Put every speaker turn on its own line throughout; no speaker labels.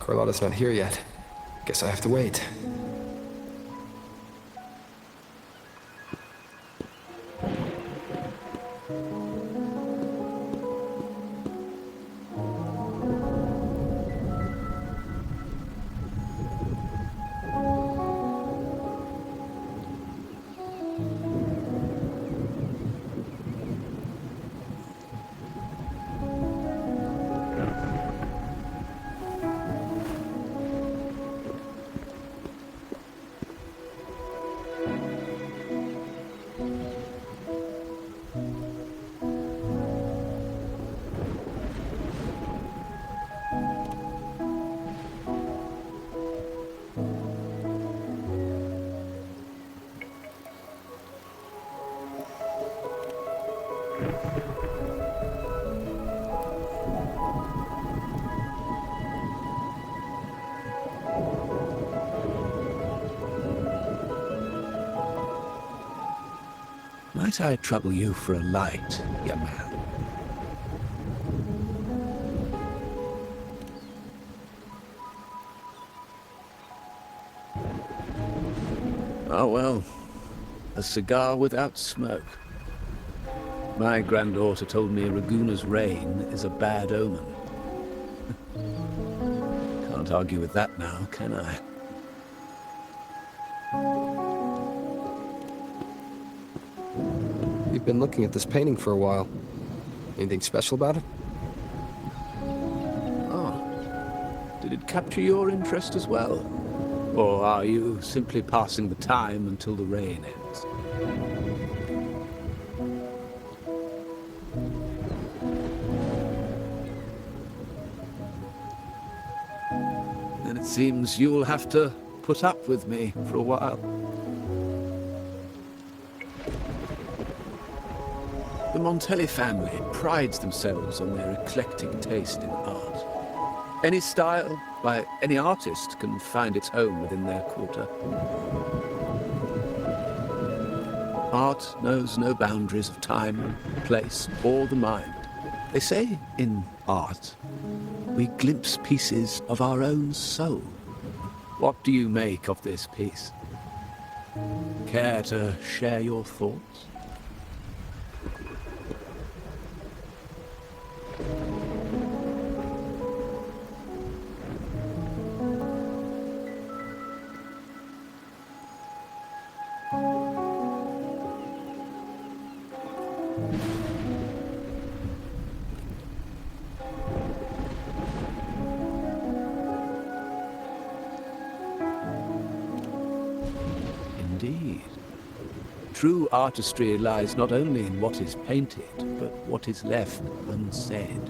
Carlotta's not here yet. Guess I have to wait.
Might I trouble you for a light, young man? Oh well, a cigar without smoke. My granddaughter told me Raguna's rain is a bad omen. Can't argue with that now, can I?
You've been looking at this painting for a while. Anything special about it?
Oh. Did it capture your interest as well? Or are you simply passing the time until the rain ends? Then it seems you'll have to put up with me for a while. The Montelli family prides themselves on their eclectic taste in art. Any style, by any artist, can find its home within their quarter. Art knows no boundaries of time, place, or the mind. They say in art, we glimpse pieces of our own soul. What do you make of this piece? Care to share your thoughts? Indeed. True artistry lies not only in what is painted, but what is left unsaid.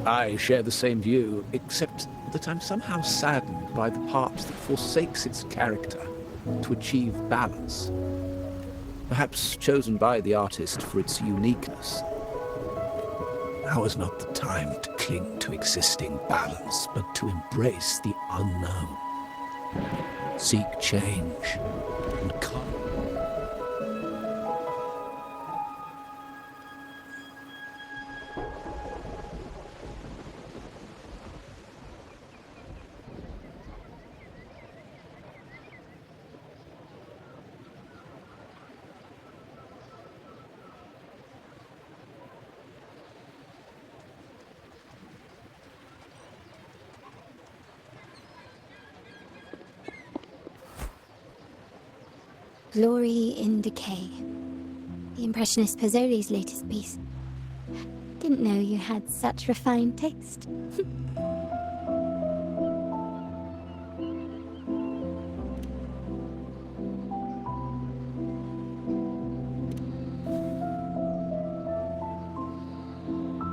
I share the same view, except that I'm somehow saddened by the part that forsakes its character to achieve balance. Perhaps chosen by the artist for its uniqueness. Now is not the time to cling to existing balance, but to embrace the unknown. Seek change and come.
Glory in Decay. The Impressionist Pozzoli's latest piece. Didn't know you had such refined taste.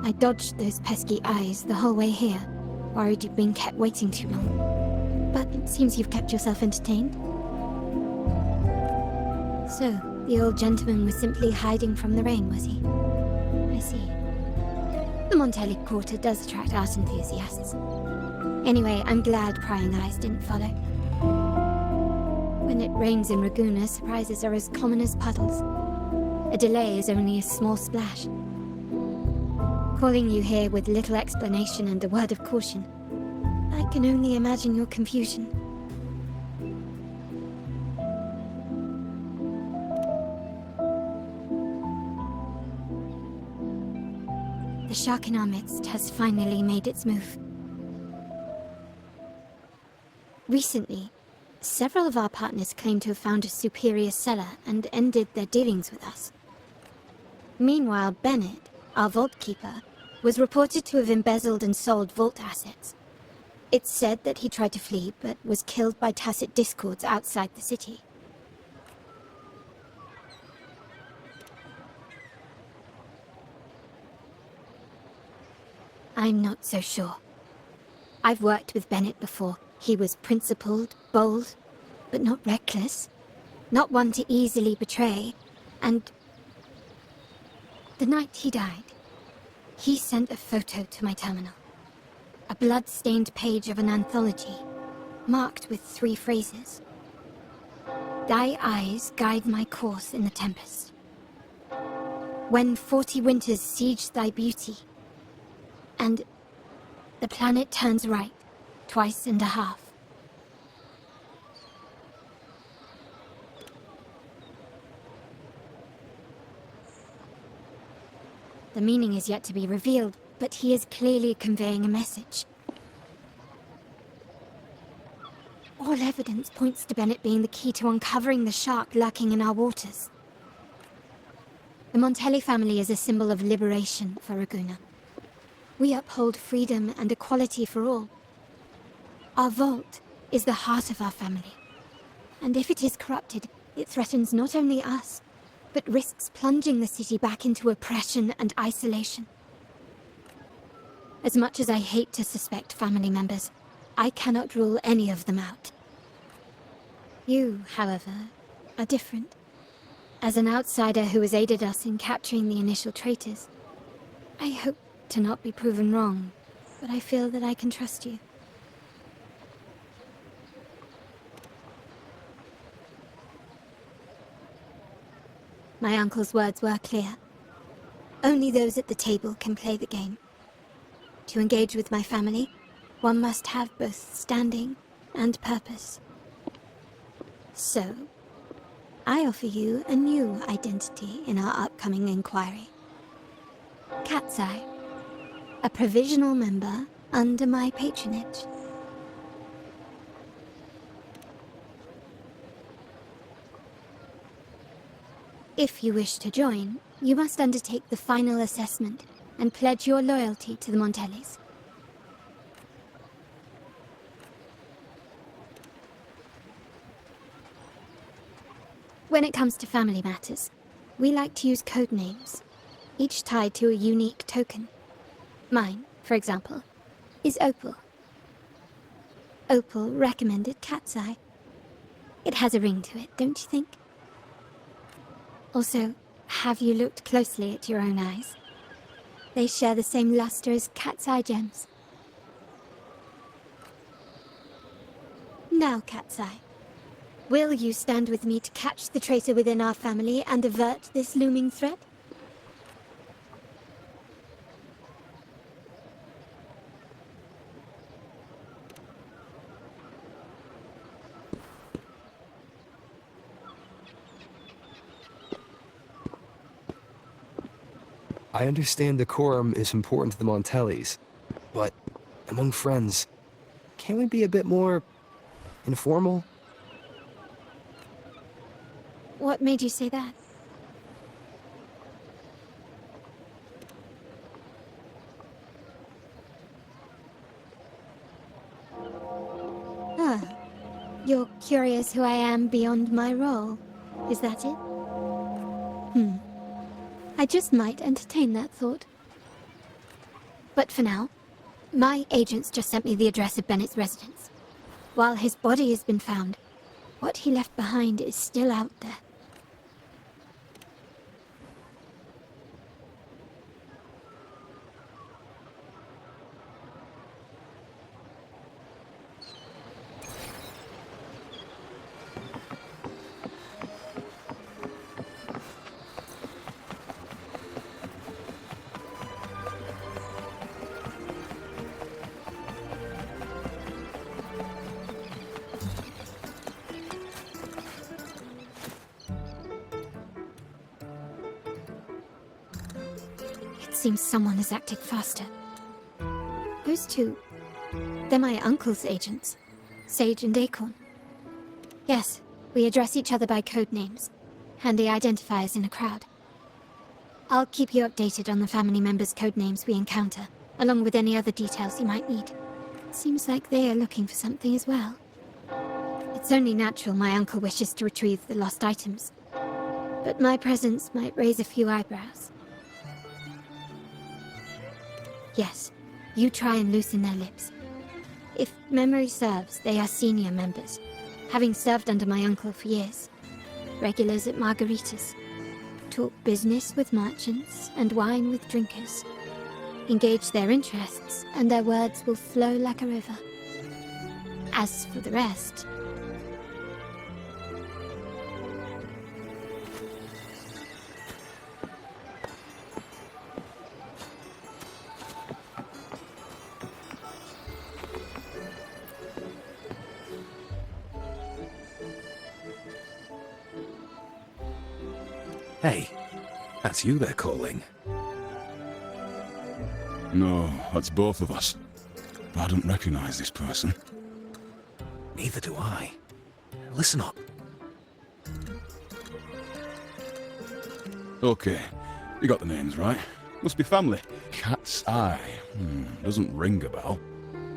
I dodged those pesky eyes the whole way here, worried you'd been kept waiting too long. But it seems you've kept yourself entertained. So, the old gentleman was simply hiding from the rain, was he? I see. The Montelli Quarter does attract art enthusiasts. Anyway, I'm glad prying eyes didn't follow. When it rains in Raguna, surprises are as common as puddles. A delay is only a small splash. Calling you here with little explanation and a word of caution. I can only imagine your confusion. The shark in our midst has finally made its move. Recently, several of our partners claim to have found a superior seller and ended their dealings with us. Meanwhile, Bennett, our vault keeper, was reported to have embezzled and sold vault assets. It's said that he tried to flee, but was killed by tacit discords outside the city. I'm not so sure. I've worked with Bennett before. He was principled, bold, but not reckless. Not one to easily betray. And the night he died, he sent a photo to my terminal. A blood-stained page of an anthology, marked with 3 phrases. Thy eyes guide my course in the tempest. When 40 winters siege thy beauty, and the planet turns right, twice and a half. The meaning is yet to be revealed, but he is clearly conveying a message. All evidence points to Bennett being the key to uncovering the shark lurking in our waters. The Montelli family is a symbol of liberation for Raguna. We uphold freedom and equality for all. Our vault is the heart of our family. And if it is corrupted, it threatens not only us, but risks plunging the city back into oppression and isolation. As much as I hate to suspect family members, I cannot rule any of them out. You, however, are different. As an outsider who has aided us in capturing the initial traitors, I hope to not be proven wrong, but I feel that I can trust you. My uncle's words were clear. Only those at the table can play the game. To engage with my family, one must have both standing and purpose. So, I offer you a new identity in our upcoming inquiry. Cat's Eye, a provisional member under my patronage. If you wish to join, you must undertake the final assessment and pledge your loyalty to the Montellis. When it comes to family matters, we like to use code names, each tied to a unique token. Mine, for example, is Opal. Opal recommended Cat's Eye. It has a ring to it, don't you think? Also, have you looked closely at your own eyes? They share the same luster as Cat's Eye gems. Now, Cat's Eye, will you stand with me to catch the traitor within our family and avert this looming threat?
I understand decorum is important to the Montellis, but among friends, can't we be a bit more informal?
What made you say that? Ah, you're curious who I am beyond my role, is that it? I just might entertain that thought. But for now, my agents just sent me the address of Bennett's residence. While his body has been found, what he left behind is still out there. seems someone has acted faster. Those two, they're my uncle's agents, Sage and Acorn. Yes, we address each other by code names, handy identifiers in a crowd. I'll keep you updated on the family members' code names we encounter, along with any other details you might need. Seems like they are looking for something as well. It's only natural my uncle wishes to retrieve the lost items, but my presence might raise a few eyebrows. Yes, you try and loosen their lips. If memory serves, they are senior members, having served under my uncle for years. Regulars at margaritas. Talk business with merchants and wine with drinkers. Engage their interests, and their words will flow like a river. As for the rest...
Hey, that's you they're calling.
No, that's both of us. I don't recognize this person.
Neither do I. Listen up.
Okay, you got the names right. Must be family. Cat's Eye. Doesn't ring a bell.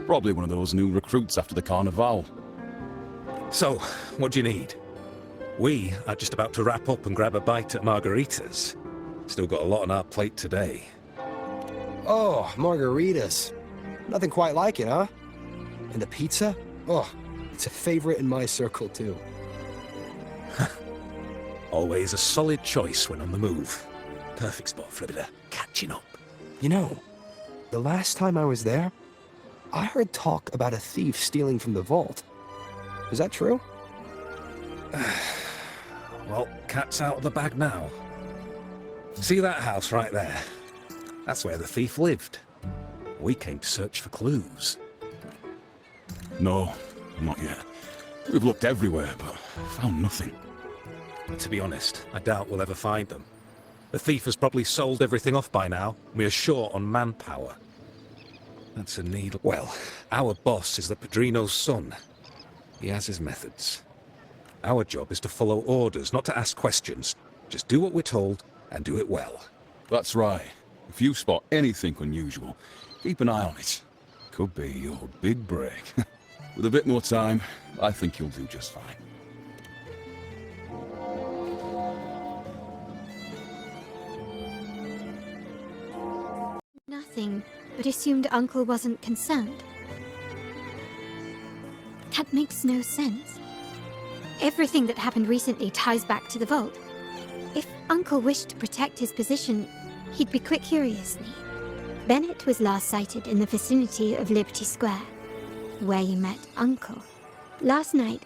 Probably one of those new recruits after the Carnival.
So, what do you need? We are just about to wrap up and grab a bite at margaritas. Still got a lot on our plate today.
Oh, margaritas. Nothing quite like it, huh? And the pizza? Oh, it's a favorite in my circle, too.
Always a solid choice when on the move. Perfect spot for a bit of catching up.
You know, the last time I was there, I heard talk about a thief stealing from the vault. Is that true?
Well, cat's out of the bag now. See that house right there? That's where the thief lived. We came to search for clues.
No, not yet. We've looked everywhere, but found nothing.
To be honest, I doubt we'll ever find them. The thief has probably sold everything off by now. We are short on manpower. That's a needle. Well, our boss is the Padrino's son. He has his methods. Our job is to follow orders, not to ask questions. Just do what we're told, and do it well.
That's right. If you spot anything unusual, keep an eye on it. Could be your big break. With a bit more time, I think you'll do just fine.
Nothing, but assumed Uncle wasn't concerned. That makes no sense. Everything that happened recently ties back to the vault. If Uncle wished to protect his position, he'd be quick curiously. Bennett was last sighted in the vicinity of Liberty Square, where you met Uncle. Last night,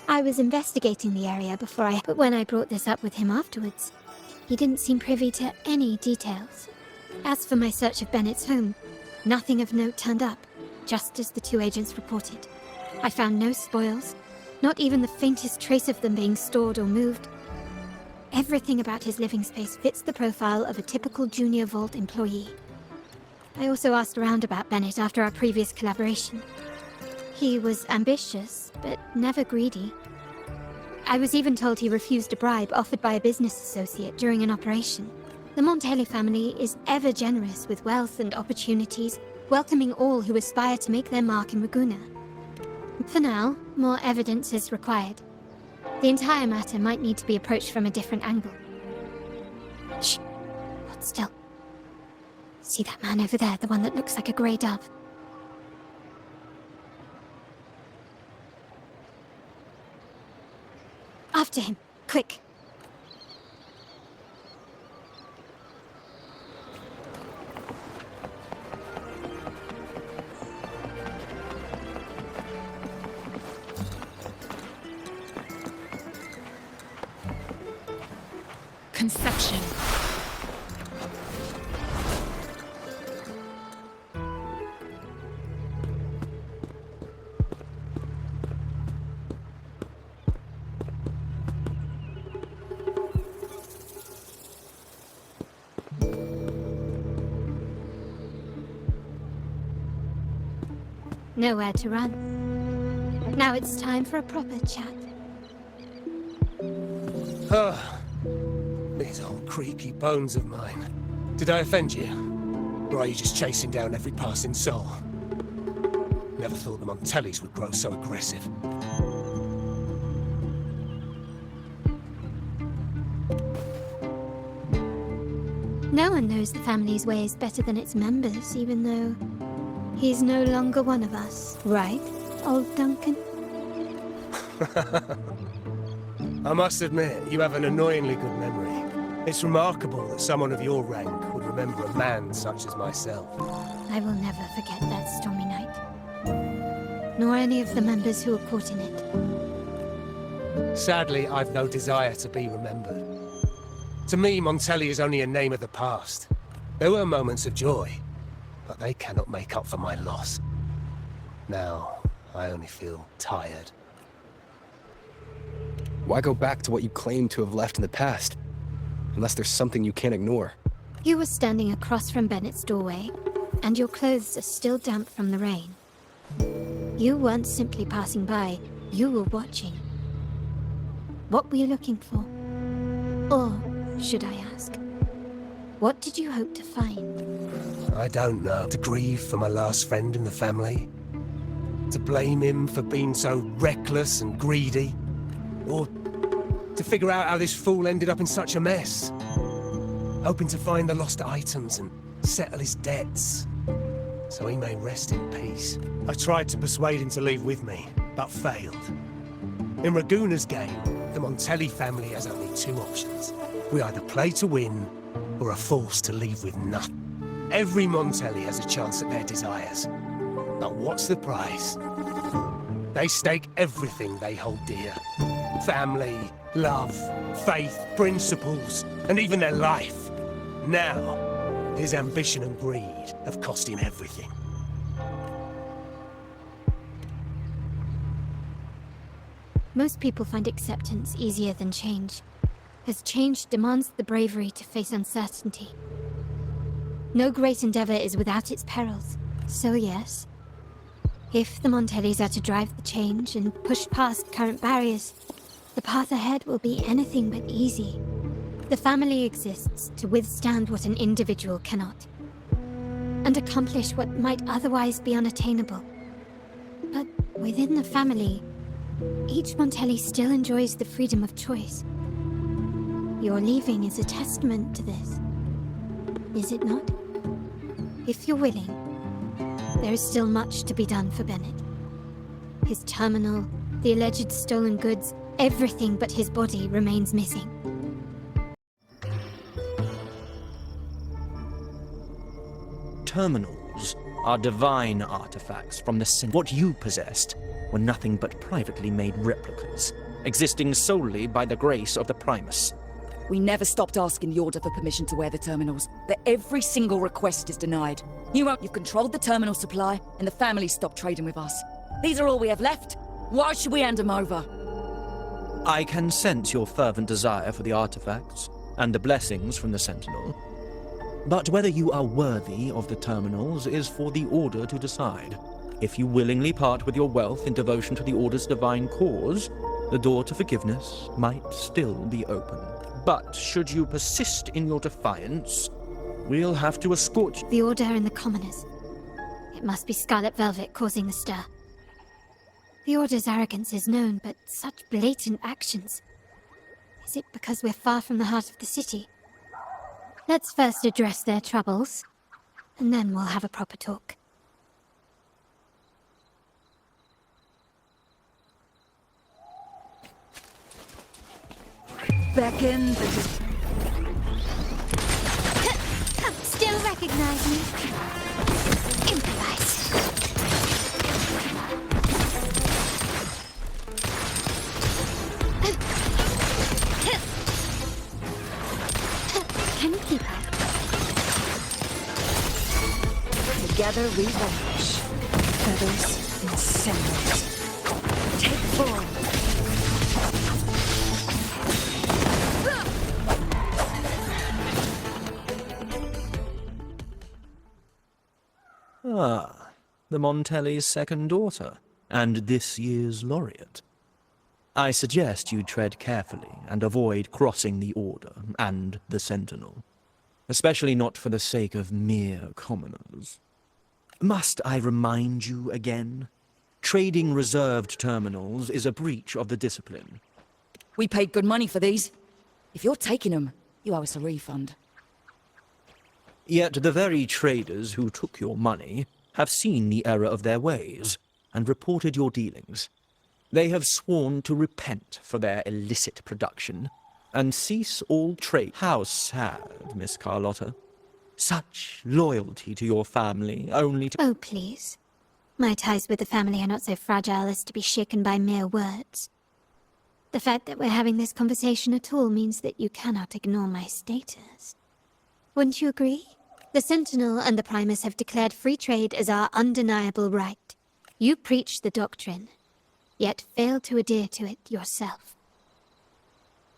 I was investigating the area but when I brought this up with him afterwards, he didn't seem privy to any details. As for my search of Bennett's home, nothing of note turned up, just as the two agents reported. I found no spoils, not even the faintest trace of them being stored or moved. Everything about his living space fits the profile of a typical Junior Vault employee. I also asked around about Bennett after our previous collaboration. He was ambitious, but never greedy. I was even told he refused a bribe offered by a business associate during an operation. The Montelli family is ever generous with wealth and opportunities, welcoming all who aspire to make their mark in Ragusa. For now, more evidence is required. The entire matter might need to be approached from a different angle. Shh. Hold still. See that man over there, the one that looks like a grey dove? After him, quick.
Conception.
nowhere to run. Now it's time for a proper chat.
These old creaky bones of mine. Did I offend you? Or are you just chasing down every passing soul? Never thought the Montellis would grow so aggressive.
No one knows the family's ways better than its members, even though he's no longer one of us. Right, old Duncan?
I must admit, you have an annoyingly good memory. It's remarkable that someone of your rank would remember a man such as myself.
I will never forget that stormy night. Nor any of the members who were caught in it.
Sadly, I've no desire to be remembered. To me, Montelli is only a name of the past. There were moments of joy, but they cannot make up for my loss. Now, I only feel tired.
Why go back to what you claim to have left in the past? Unless there's something you can't ignore.
You were standing across from Bennett's doorway, and your clothes are still damp from the rain. You weren't simply passing by, you were watching. What were you looking for? Or, should I ask, what did you hope to find?
I don't know. To grieve for my last friend in the family? To blame him for being so reckless and greedy? Or to figure out how this fool ended up in such a mess? Hoping to find the lost items and settle his debts, so he may rest in peace. I tried to persuade him to leave with me, but failed. In Raguna's game, the Montelli family has only two options. We either play to win, or are forced to leave with nothing. Every Montelli has a chance at their desires. But what's the price? They stake everything they hold dear. Family, love, faith, principles, and even their life. Now, his ambition and greed have cost him everything.
Most people find acceptance easier than change, as change demands the bravery to face uncertainty. No great endeavor is without its perils. So yes, if the Montellis are to drive the change and push past current barriers, the path ahead will be anything but easy. The family exists to withstand what an individual cannot, and accomplish what might otherwise be unattainable. But within the family, each Montelli still enjoys the freedom of choice. Your leaving is a testament to this, is it not? If you're willing, there is still much to be done for Bennett. His terminal, the alleged stolen goods, everything but his body remains missing.
Terminals are divine artifacts from the sin. What you possessed were nothing but privately made replicas, existing solely by the grace of the Primus.
We never stopped asking the Order for permission to wear the terminals, but every single request is denied. You've controlled the terminal supply, and the family stopped trading with us. These are all we have left. Why should we hand them over?
I can sense your fervent desire for the artifacts, and the blessings from the Sentinel. But whether you are worthy of the terminals is for the Order to decide. If you willingly part with your wealth in devotion to the Order's divine cause, the door to forgiveness might still be open. But should you persist in your defiance, we'll have to escort you.
The Order and the commoners. It must be Scarlet Velvet causing the stir. The Order's arrogance is known, but such blatant actions. Is it because we're far from the heart of the city? Let's first address their troubles, and then we'll have a proper talk.
Beckon.
Still recognize me? Improvise. Can you keep up?
Together we vanish. Feathers and sandals. Take form.
Ah, the Montelli's second daughter, and this year's laureate. I suggest you tread carefully and avoid crossing the Order and the Sentinel, especially not for the sake of mere commoners. Must I remind you again? Trading reserved terminals is a breach of the discipline.
We paid good money for these. If you're taking them, you owe us a refund.
Yet the very traders who took your money have seen the error of their ways and reported your dealings. They have sworn to repent for their illicit production and cease all trade. How sad, Miss Carlotta. Such loyalty to your family, only to—
Oh, please. My ties with the family are not so fragile as to be shaken by mere words. The fact that we're having this conversation at all means that you cannot ignore my status. Wouldn't you agree? The Sentinel and the Primus have declared free trade as our undeniable right. You preach the doctrine, yet fail to adhere to it yourself.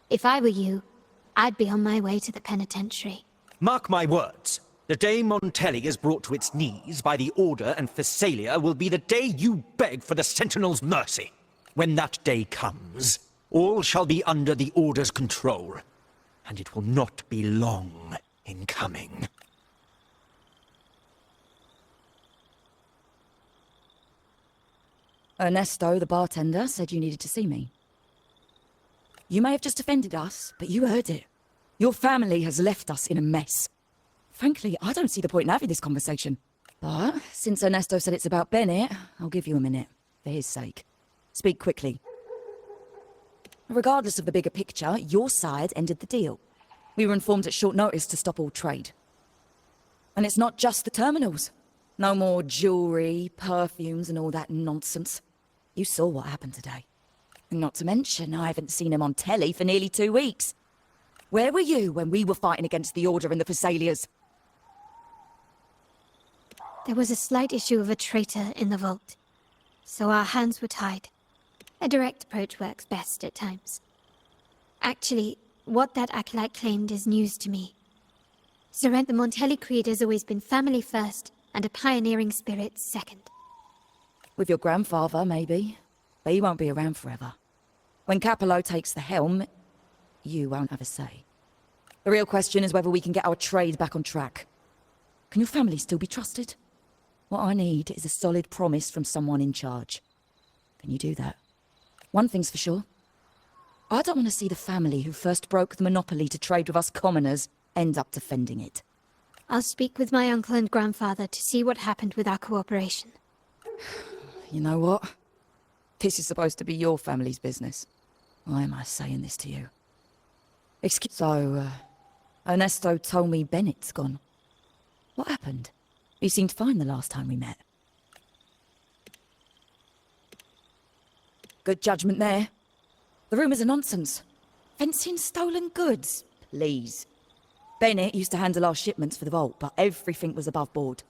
If I were you, I'd be on my way to the penitentiary.
Mark my words. The day Montelli is brought to its knees by the Order and Phasalia will be the day you beg for the Sentinel's mercy. When that day comes, all shall be under the Order's control, and it will not be long in coming.
Ernesto, the bartender, said you needed to see me. You may have just offended us, but you heard it. Your family has left us in a mess. Frankly, I don't see the point in having this conversation. But since Ernesto said it's about Bennett, I'll give you a minute, for his sake. Speak quickly. Regardless of the bigger picture, your side ended the deal. We were informed at short notice to stop all trade. And it's not just the terminals. No more jewelry, perfumes, and all that nonsense. You saw what happened today. And not to mention, I haven't seen him on telly for nearly 2 weeks. Where were you when we were fighting against the Order and the Phasalias?
There was a slight issue of a traitor in the vault, so our hands were tied. A direct approach works best at times. Actually, what that acolyte claimed is news to me. Sorrent, the Montelli creed has always been family first and a pioneering spirit second.
With your grandfather, maybe. But he won't be around forever. When Capello takes the helm, you won't have a say. The real question is whether we can get our trade back on track. Can your family still be trusted? What I need is a solid promise from someone in charge. Can you do that? One thing's for sure. I don't want to see the family who first broke the monopoly to trade with us commoners end up defending it.
I'll speak with my uncle and grandfather to see what happened with our cooperation.
You know what? This is supposed to be your family's business. Why am I saying this to you? So, Ernesto told me Bennett's gone. What happened? He seemed fine the last time we met. Good judgment there. The rumours are nonsense. Fencing stolen goods, please. Bennett used to handle our shipments for the vault, but everything was above board.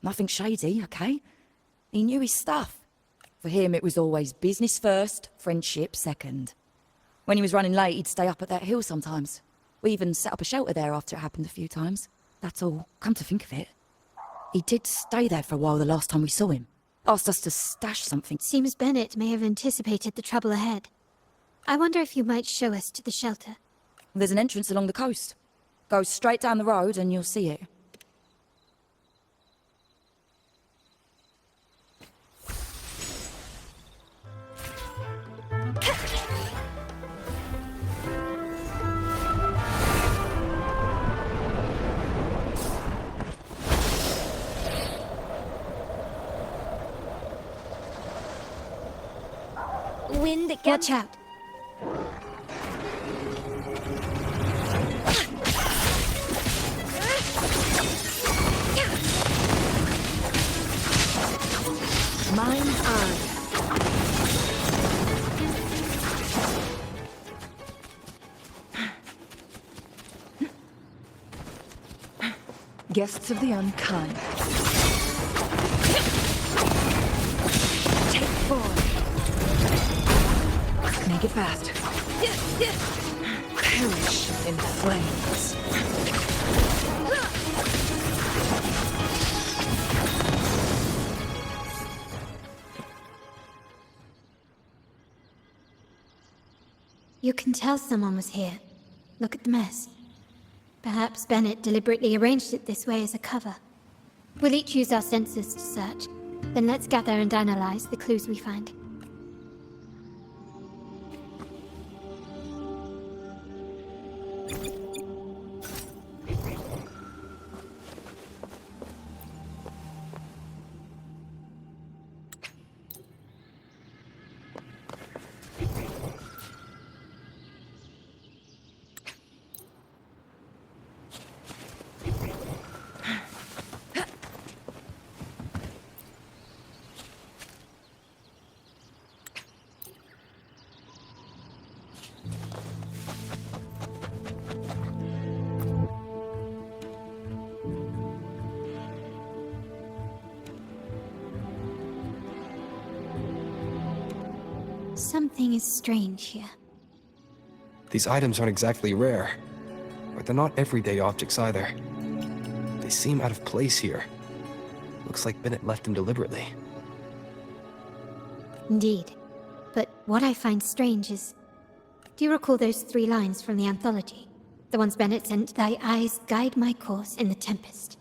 Nothing shady, okay? He knew his stuff. For him, it was always business first, friendship second. When he was running late, he'd stay up at that hill sometimes. We even set up a shelter there after it happened a few times. That's all. Come to think of it. He did stay there for a while the last time we saw him. Asked us to stash something.
Seems Bennett may have anticipated the trouble ahead. I wonder if you might show us to the shelter.
There's an entrance along the coast. Go straight down the road and you'll see it.
Wind again. Watch out.
Mine's on. Guests of the unkind. Take 4. Make it fast. Perish in flames.
You can tell someone was here. Look at the mess. Perhaps Bennett deliberately arranged it this way as a cover. We'll each use our senses to search. Then let's gather and analyze the clues we find. Something is strange here.
These items aren't exactly rare, but they're not everyday objects either. They seem out of place here. Looks like Bennett left them deliberately.
Indeed. But what I find strange is... Do you recall those 3 lines from the anthology? The ones Bennett sent, "Thy eyes guide my course in the tempest."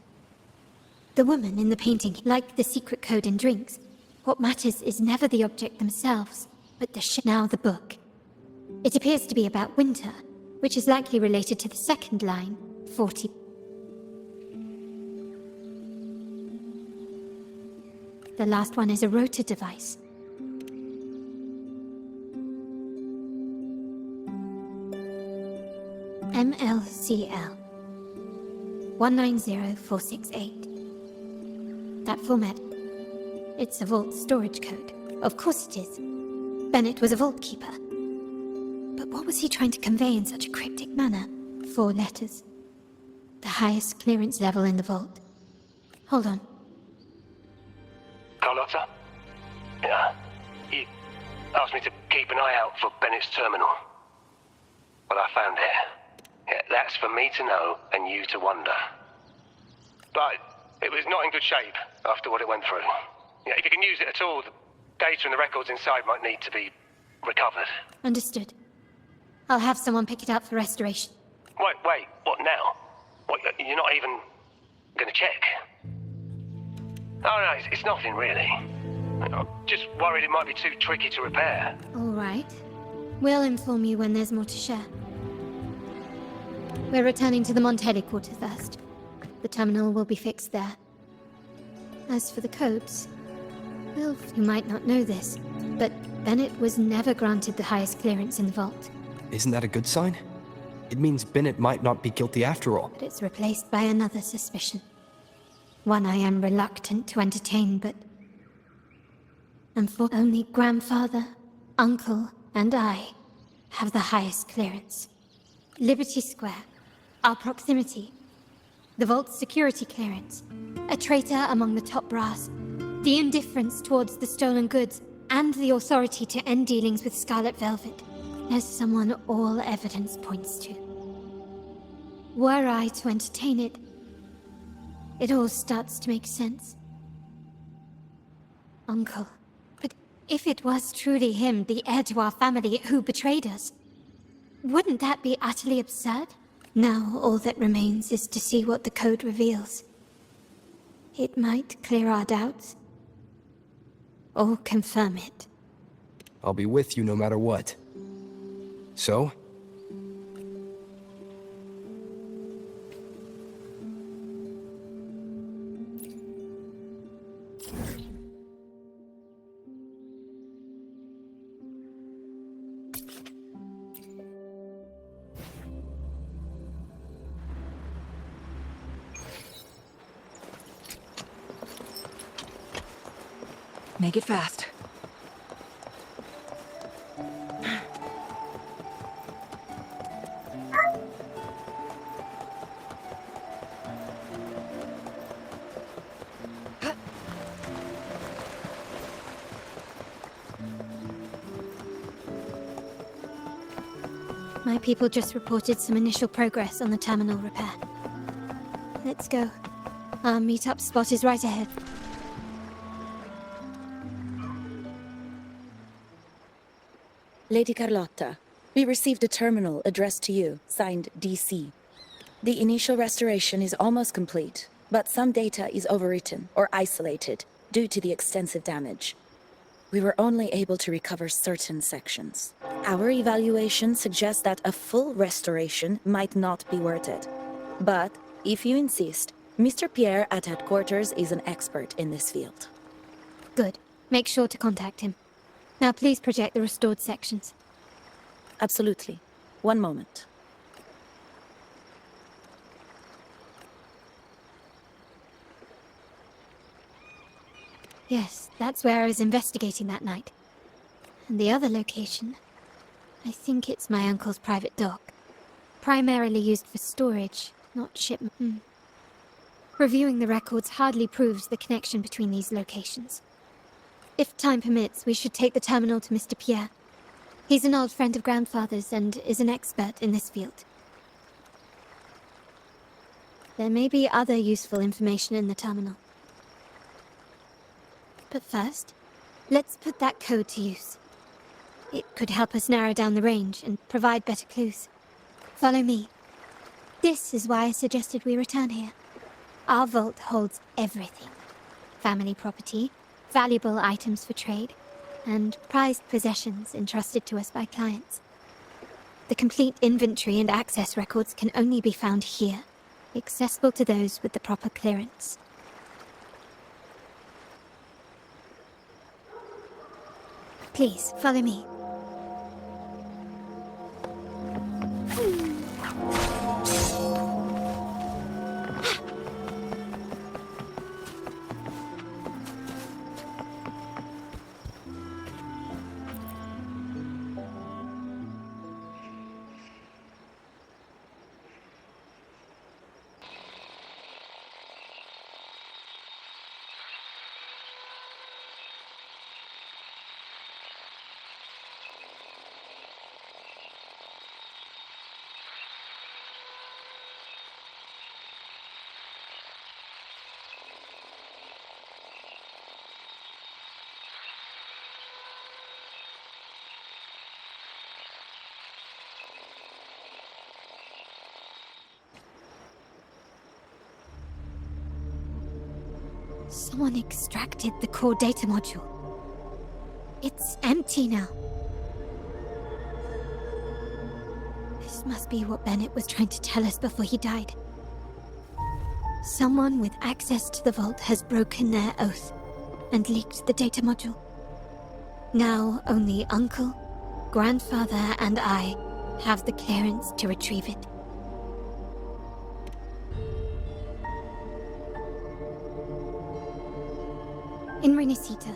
The woman in the painting, like the secret code in drinks, what matters is never the object themselves, but the now the book. It appears to be about winter, which is likely related to the second line, 40. The last one is a rotor device. MLCL 190468. That format. It's a vault storage code. Of course it is. Bennett was a vault keeper. But what was he trying to convey in such a cryptic manner? 4 letters. The highest clearance level in the vault. Hold on.
Carlotta? Yeah. You asked me to keep an eye out for Bennett's terminal. Well, I found it. Yeah, that's for me to know and you to wonder. But it was not in good shape after what it went through. Yeah, if you can use it at all, the data and the records inside might need to be recovered.
Understood. I'll have someone pick it up for restoration.
Wait, what now? What, you're not even gonna check? Oh no, it's nothing really. I'm just worried it might be too tricky to repair.
All right. We'll inform you when there's more to share. We're returning to the Montelli quarter first. The terminal will be fixed there. As for the codes, well, you might not know this, but Bennett was never granted the highest clearance in the vault.
Isn't that a good sign? It means Bennett might not be guilty after all.
But it's replaced by another suspicion. One I am reluctant to entertain, but... for only grandfather, uncle, and I have the highest clearance. Liberty Square, our proximity, the vault's security clearance, a traitor among the top brass, the indifference towards the stolen goods, and the authority to end dealings with Scarlet Velvet. There's someone all evidence points to. Were I to entertain it, it all starts to make sense. Uncle. But if it was truly him, the heir to our family, who betrayed us, wouldn't that be utterly absurd? Now all that remains is to see what the code reveals. It might clear our doubts, or confirm it.
I'll be with you no matter what. So?
Make it fast.
My people just reported some initial progress on the terminal repair. Let's go. Our meet-up spot is right ahead.
Lady Carlotta, We received a terminal addressed to you, signed DC. The initial restoration is almost complete, but some data is overwritten or isolated due to the extensive damage. We were only able to recover certain sections. Our evaluation suggests that a full restoration might not be worth it. But, if you insist, Mr. Pierre at headquarters is an expert in this field.
Good. Make sure to contact him. Now please project the restored sections.
Absolutely. One moment.
Yes, that's where I was investigating that night. And the other location, I think it's my uncle's private dock. Primarily used for storage, not shipment. Reviewing the records hardly proves the connection between these locations. If time permits, we should take the terminal to Mr. Pierre. He's an old friend of Grandfather's and is an expert in this field. There may be other useful information in the terminal. But first, let's put that code to use. It could help us narrow down the range and provide better clues. Follow me. This is why I suggested we return here. Our vault holds everything. Family property, valuable items for trade, and prized possessions entrusted to us by clients. The complete inventory and access records can only be found here, accessible to those with the proper clearance. Please, follow me. Someone extracted the core data module. It's empty now. This must be what Bennett was trying to tell us before he died. Someone with access to the vault has broken their oath and leaked the data module. Now only Uncle, Grandfather, and I have the clearance to retrieve it. In Renacita,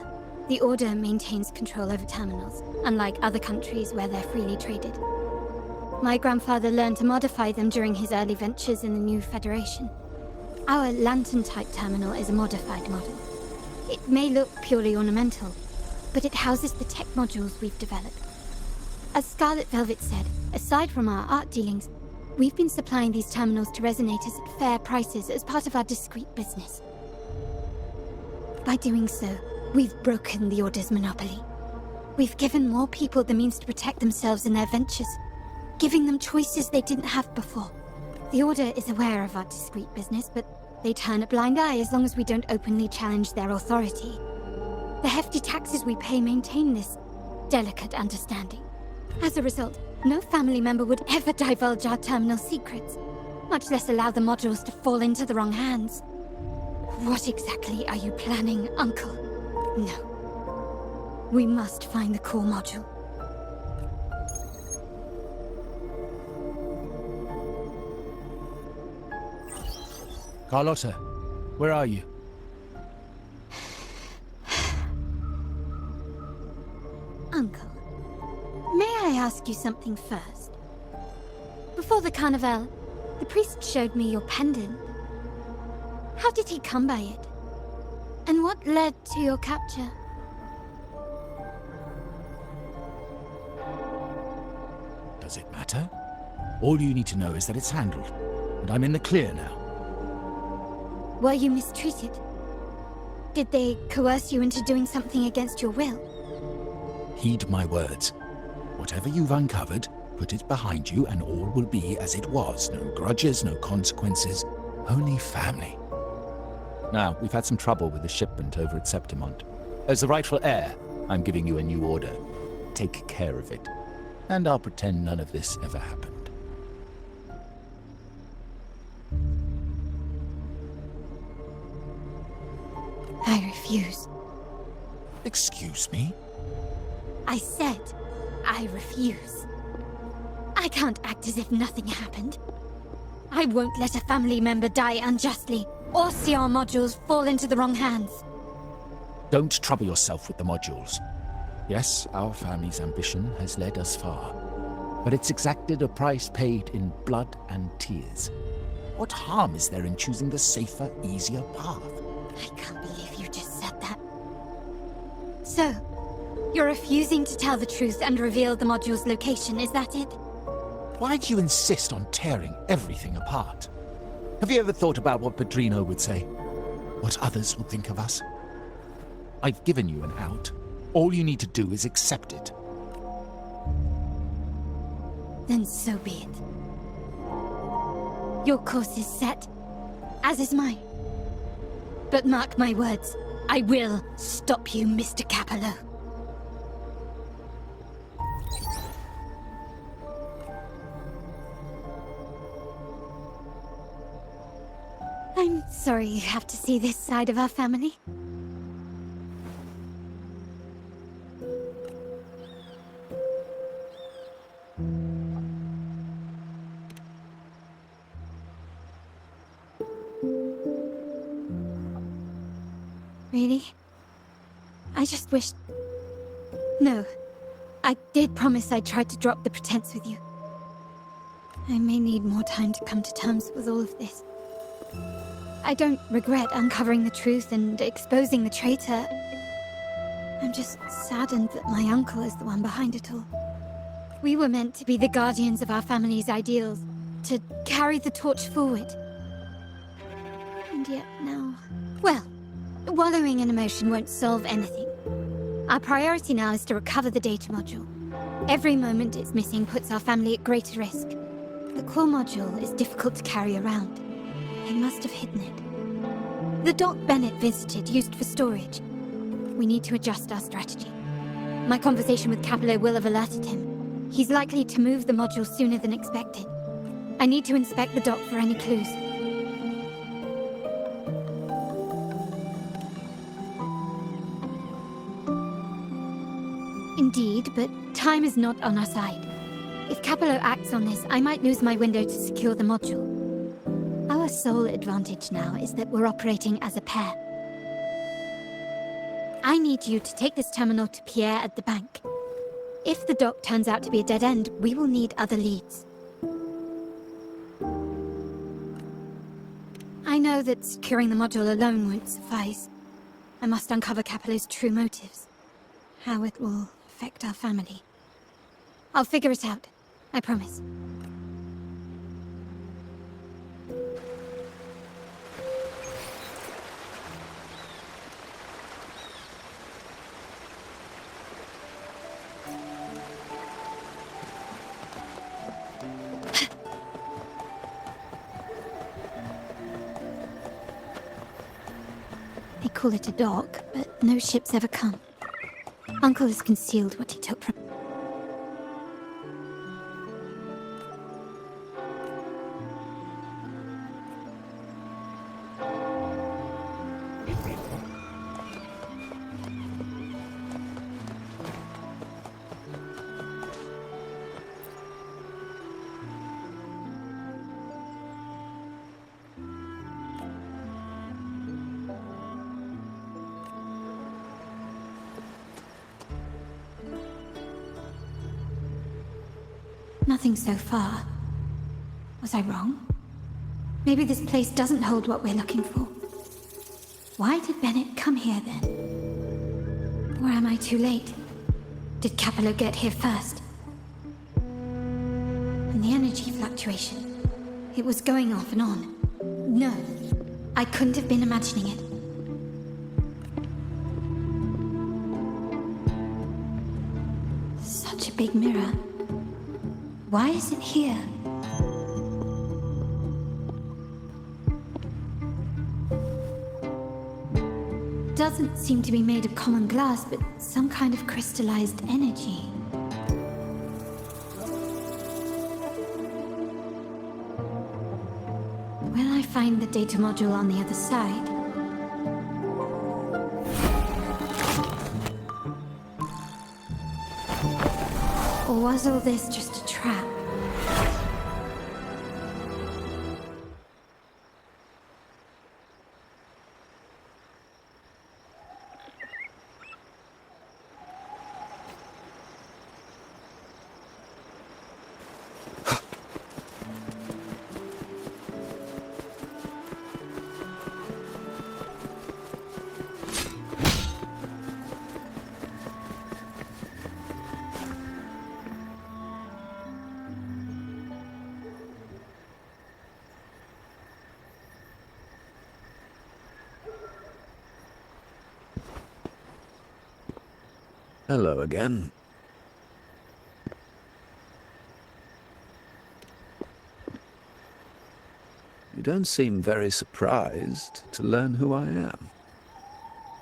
the Order maintains control over terminals, unlike other countries where they're freely traded. My grandfather learned to modify them during his early ventures in the new Federation. Our lantern-type terminal is a modified model. It may look purely ornamental, but it houses the tech modules we've developed. As Scarlet Velvet said, aside from our art dealings, we've been supplying these terminals to resonators at fair prices as part of our discreet business. By doing so, we've broken the Order's monopoly. We've given more people the means to protect themselves in their ventures, giving them choices they didn't have before. The Order is aware of our discreet business, but they turn a blind eye as long as we don't openly challenge their authority. The hefty taxes we pay maintain this delicate understanding. As a result, no family member would ever divulge our terminal secrets, much less allow the modules to fall into the wrong hands. What exactly are you planning, Uncle? No. We must find the core module.
Carlotta, where are you?
Uncle, may I ask you something first? Before the carnival, the priest showed me your pendant. How did he come by it? And what led to your capture?
Does it matter? All you need to know is that it's handled, and I'm in the clear now.
Were you mistreated? Did they coerce you into doing something against your will?
Heed my words. Whatever you've uncovered, Put it behind you and all will be as it was. No grudges, no consequences, only family. Now, we've had some trouble with the shipment over at Septimont. As the rightful heir, I'm giving you a new order. Take care of it. And I'll pretend none of this ever happened.
I refuse.
Excuse me?
I said I refuse. I can't act as if nothing happened. I won't let a family member die unjustly, or see our modules fall into the wrong hands.
Don't trouble yourself with the modules. Yes, our family's ambition has led us far, but it's exacted a price paid in blood and tears. What harm is there in choosing the safer, easier path?
I can't believe you just said that. So, you're refusing to tell the truth and reveal the module's location, is that it?
Why do you insist on tearing everything apart? Have you ever thought about what Padrino would say? What others will think of us? I've given you an out. All you need to do is accept it.
Then so be it. Your course is set, as is mine. But mark my words, I will stop you, Mr. Capello. I'm sorry you have to see this side of our family. Really? I just wished... No. I did promise I'd try to drop the pretense with you. I may need more time to come to terms with all of this. I don't regret uncovering the truth and exposing the traitor. I'm just saddened that my uncle is the one behind it all. We were meant to be the guardians of our family's ideals, to carry the torch forward. And yet now... Well, wallowing in emotion won't solve anything. Our priority now is to recover the data module. Every moment it's missing puts our family at greater risk. The core module is difficult to carry around. They must have hidden it. The dock Bennett visited used for storage. We need to adjust our strategy. My conversation with Capello will have alerted him. He's likely to move the module sooner than expected. I need to inspect the dock for any clues. Indeed, but time is not on our side. If Capello acts on this, I might lose my window to secure the module. Our sole advantage now is that we're operating as a pair. I need you to take this terminal to Pierre at the bank. If the dock turns out to be a dead end, we will need other leads. I know that securing the module alone won't suffice. I must uncover Capello's true motives. How it will affect our family. I'll figure it out. I promise. They call it a dock, but no ships ever come. Uncle has concealed what he took from... Nothing so far. Was I wrong? Maybe this place doesn't hold what we're looking for. Why did Bennett come here then? Or am I too late? Did Capello get here first? And the energy fluctuation. It was going off and on. No, I couldn't have been imagining it. Such a big mirror. Why is it here? Doesn't seem to be made of common glass, but some kind of crystallized energy. Will I find the data module on the other side? Or was all this just a trap?
Hello again. You don't seem very surprised to learn who I am.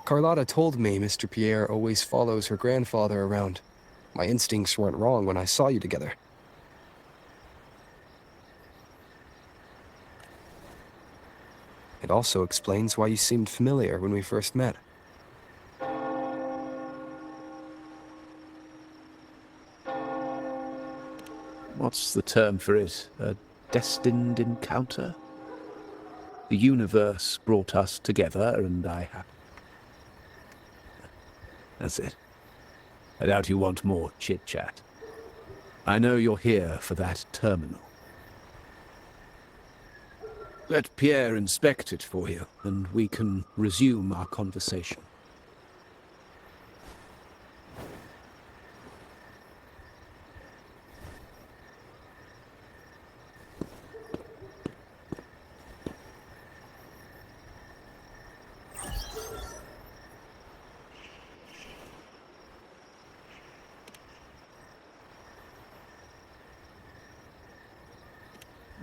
Carlotta told me Mr. Pierre always follows her grandfather around. My instincts weren't wrong when I saw you together. It also explains why you seemed familiar when we first met.
What's the term for it? A destined encounter? The universe brought us together, and I have... That's it. I doubt you want more chit-chat. I know you're here for that terminal. Let Pierre inspect it for you, and we can resume our conversation.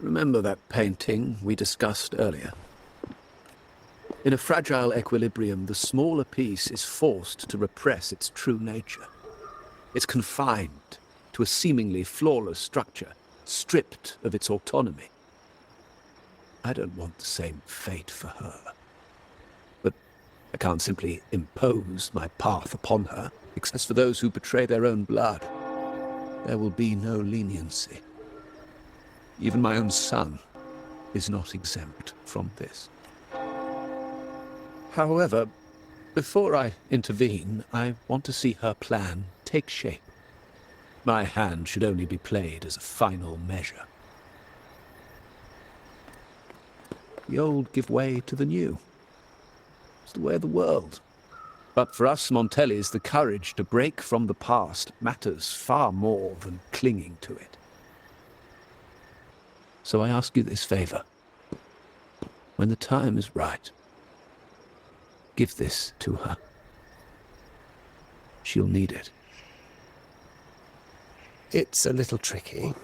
Remember that painting we discussed earlier? In a fragile equilibrium, the smaller piece is forced to repress its true nature. It's confined to a seemingly flawless structure, stripped of its autonomy. I don't want the same fate for her. But I can't simply impose my path upon her. As for those who betray their own blood, there will be no leniency. Even my own son is not exempt from this. However, before I intervene, I want to see her plan take shape. My hand should only be played as a final measure. The old give way to the new. It's the way of the world. But for us Montellis, the courage to break from the past matters far more than clinging to it. So I ask you this favor. When the time is right, give this to her. She'll need it.
It's a little tricky,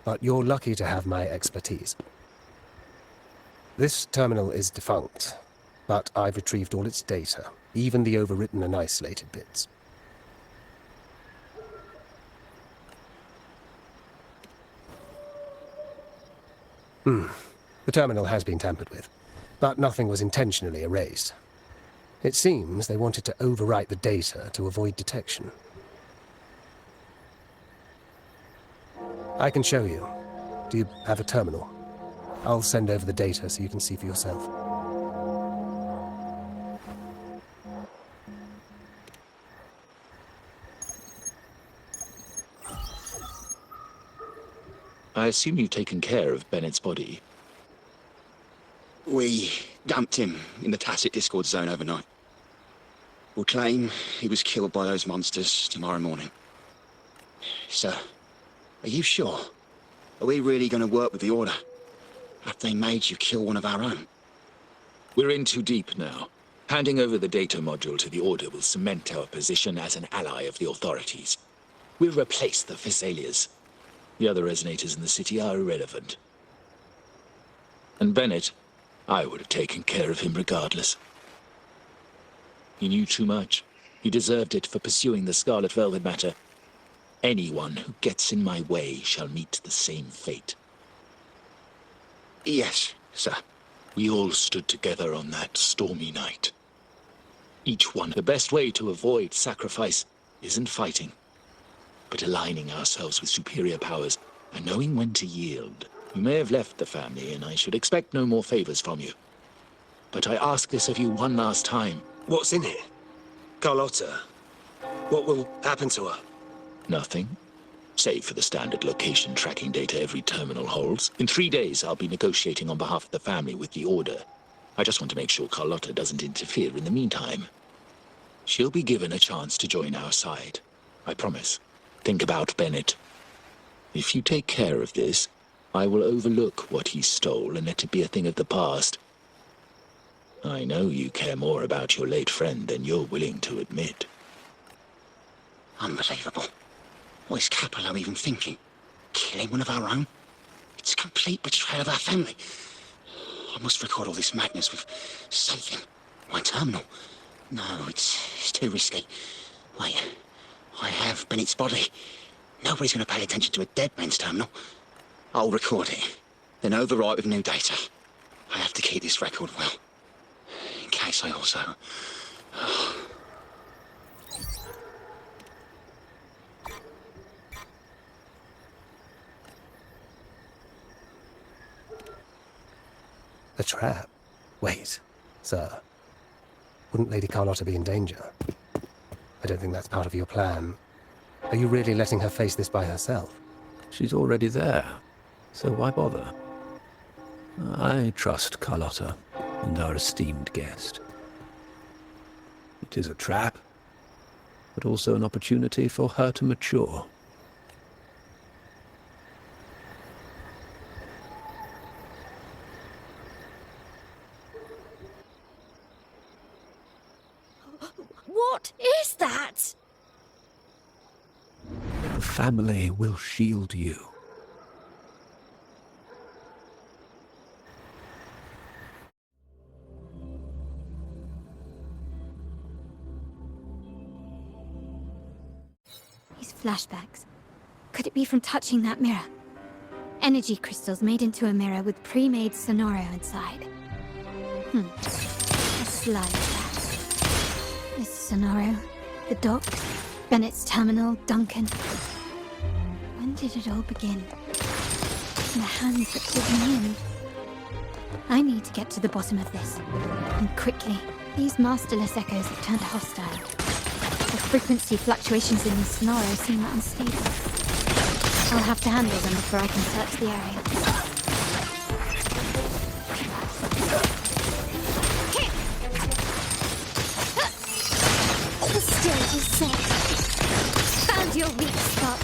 but you're lucky to have my expertise. This terminal is defunct, but I've retrieved all its data, even the overwritten and isolated bits. The terminal has been tampered with, but nothing was intentionally erased. It seems they wanted to overwrite the data to avoid detection. I can show you. Do you have a terminal? I'll send over the data so you can see for yourself.
I assume you've taken care of Bennett's body.
We dumped him in the Tacit Discord zone overnight. We'll claim he was killed by those monsters tomorrow morning. Sir, are you sure? Are we really going to work with the Order? Have they made you kill one of our own?
We're in too deep now. Handing over the data module to the Order will cement our position as an ally of the authorities. We'll replace the Physaelias. The other resonators in the city are irrelevant. And Bennett, I would have taken care of him regardless. He knew too much. He deserved it for pursuing the Scarlet Velvet matter. Anyone who gets in my way shall meet the same fate.
Yes, sir.
We all stood together on that stormy night. Each one. The best way to avoid sacrifice isn't fighting, but aligning ourselves with superior powers and knowing when to yield. You may have left the family, and I should expect no more favors from you. But I ask this of you one last time.
What's in it? Carlotta. What will happen to her?
Nothing. Save for the standard location tracking data every terminal holds. In 3 days, I'll be negotiating on behalf of the family with the Order. I just want to make sure Carlotta doesn't interfere in the meantime. She'll be given a chance to join our side. I promise. Think about Bennett. If you take care of this, I will overlook what he stole and let it be a thing of the past. I know you care more about your late friend than you're willing to admit.
Unbelievable. What is Capello even thinking? Killing one of our own? It's a complete betrayal of our family. I must record all this madness with something. My terminal. No, it's too risky. Wait, I have Bennett's body. Nobody's going to pay attention to a dead man's terminal. I'll record it, then overwrite with new data. I have to keep this record well, in case I also...
A trap? Wait, sir. Wouldn't Lady Carlotta be in danger? I don't think that's part of your plan. Are you really letting her face this by herself?
She's already there, so why bother? I trust Carlotta and our esteemed guest. It is a trap, but also an opportunity for her to mature.
What is that?
The family will shield you.
These flashbacks. Could it be from touching that mirror? Energy crystals made into a mirror with pre-made Sonoro inside. A slide that. This Sonoro, the dock, Bennett's terminal, Duncan. When did it all begin? The hands that pulled me in. I need to get to the bottom of this. And quickly. These masterless echoes have turned hostile. The frequency fluctuations in the Sonoro seem unstable. I'll have to handle them before I can search the area. The stage is set. Found your weak spot.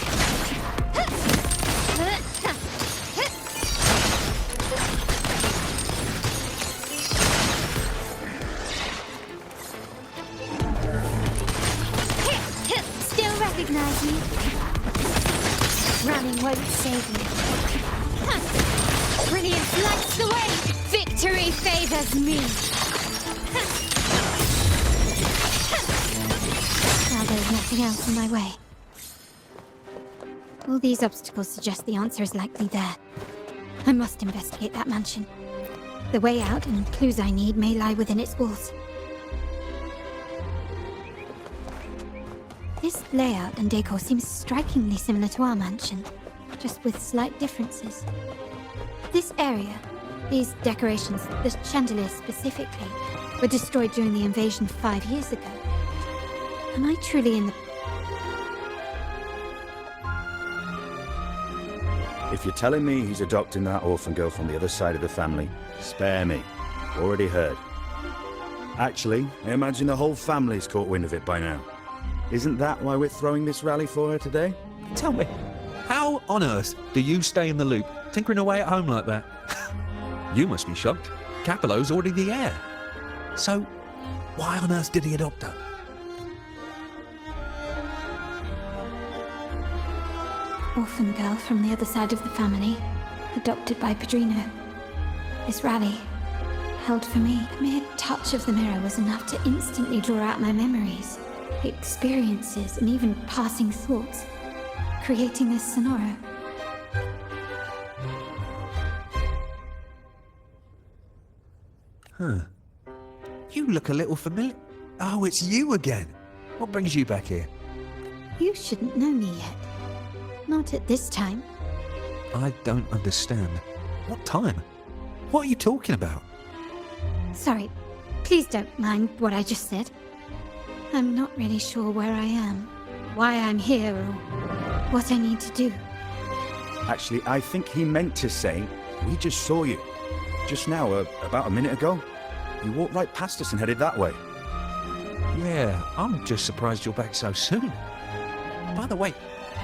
Still recognize me? Running won't save me. Brilliance lights the way. Victory favors me. Now there's nothing else in my way. All these obstacles suggest the answer is likely there. I must investigate that mansion. The way out and clues I need may lie within its walls. This layout and decor seems strikingly similar to our mansion, just with slight differences. This area, these decorations, the chandeliers specifically, were destroyed during the invasion 5 years ago. Am I truly in the...
If you're telling me he's adopting that orphan girl from the other side of the family, spare me. Already heard. Actually, I imagine the whole family's caught wind of it by now. Isn't that why we're throwing this rally for her today?
Tell me, how on earth do you stay in the loop, tinkering away at home like that? You must be shocked. Capello's already the heir. So, why on earth did he adopt her?
orphan girl from the other side of the family, adopted by Padrino. This rally, held for me, the mere touch of the mirror was enough to instantly draw out my memories, experiences, and even passing thoughts, creating this sonoro.
Huh. You look a little familiar. Oh, it's you again. What brings you back here?
You shouldn't know me yet. Not at this time.
I don't understand. What time? What are you talking about?
Sorry, please don't mind what I just said. I'm not really sure where I am, why I'm here, or what I need to do.
Actually, I think he meant to say, we just saw you. Just now, about a minute ago. You walked right past us and headed that way.
Yeah, I'm just surprised you're back so soon. By the way,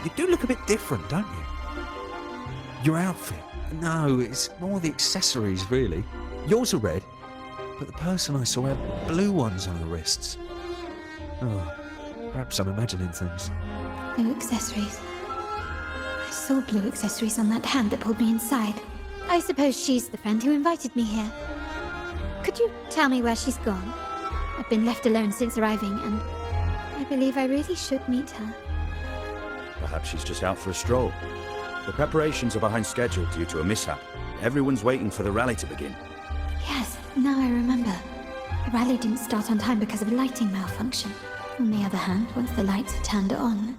you do look a bit different, don't you? Your outfit. No, it's more the accessories, really. Yours are red, but the person I saw had blue ones on her wrists. Oh, perhaps I'm imagining things.
Blue accessories. I saw blue accessories on that hand that pulled me inside. I suppose she's the friend who invited me here. Could you tell me where she's gone? I've been left alone since arriving, and I believe I really should meet her.
Perhaps she's just out for a stroll. The preparations are behind schedule due to a mishap. Everyone's waiting for the rally to begin.
Yes, now I remember. The rally didn't start on time because of a lighting malfunction. On the other hand, once the lights are turned on,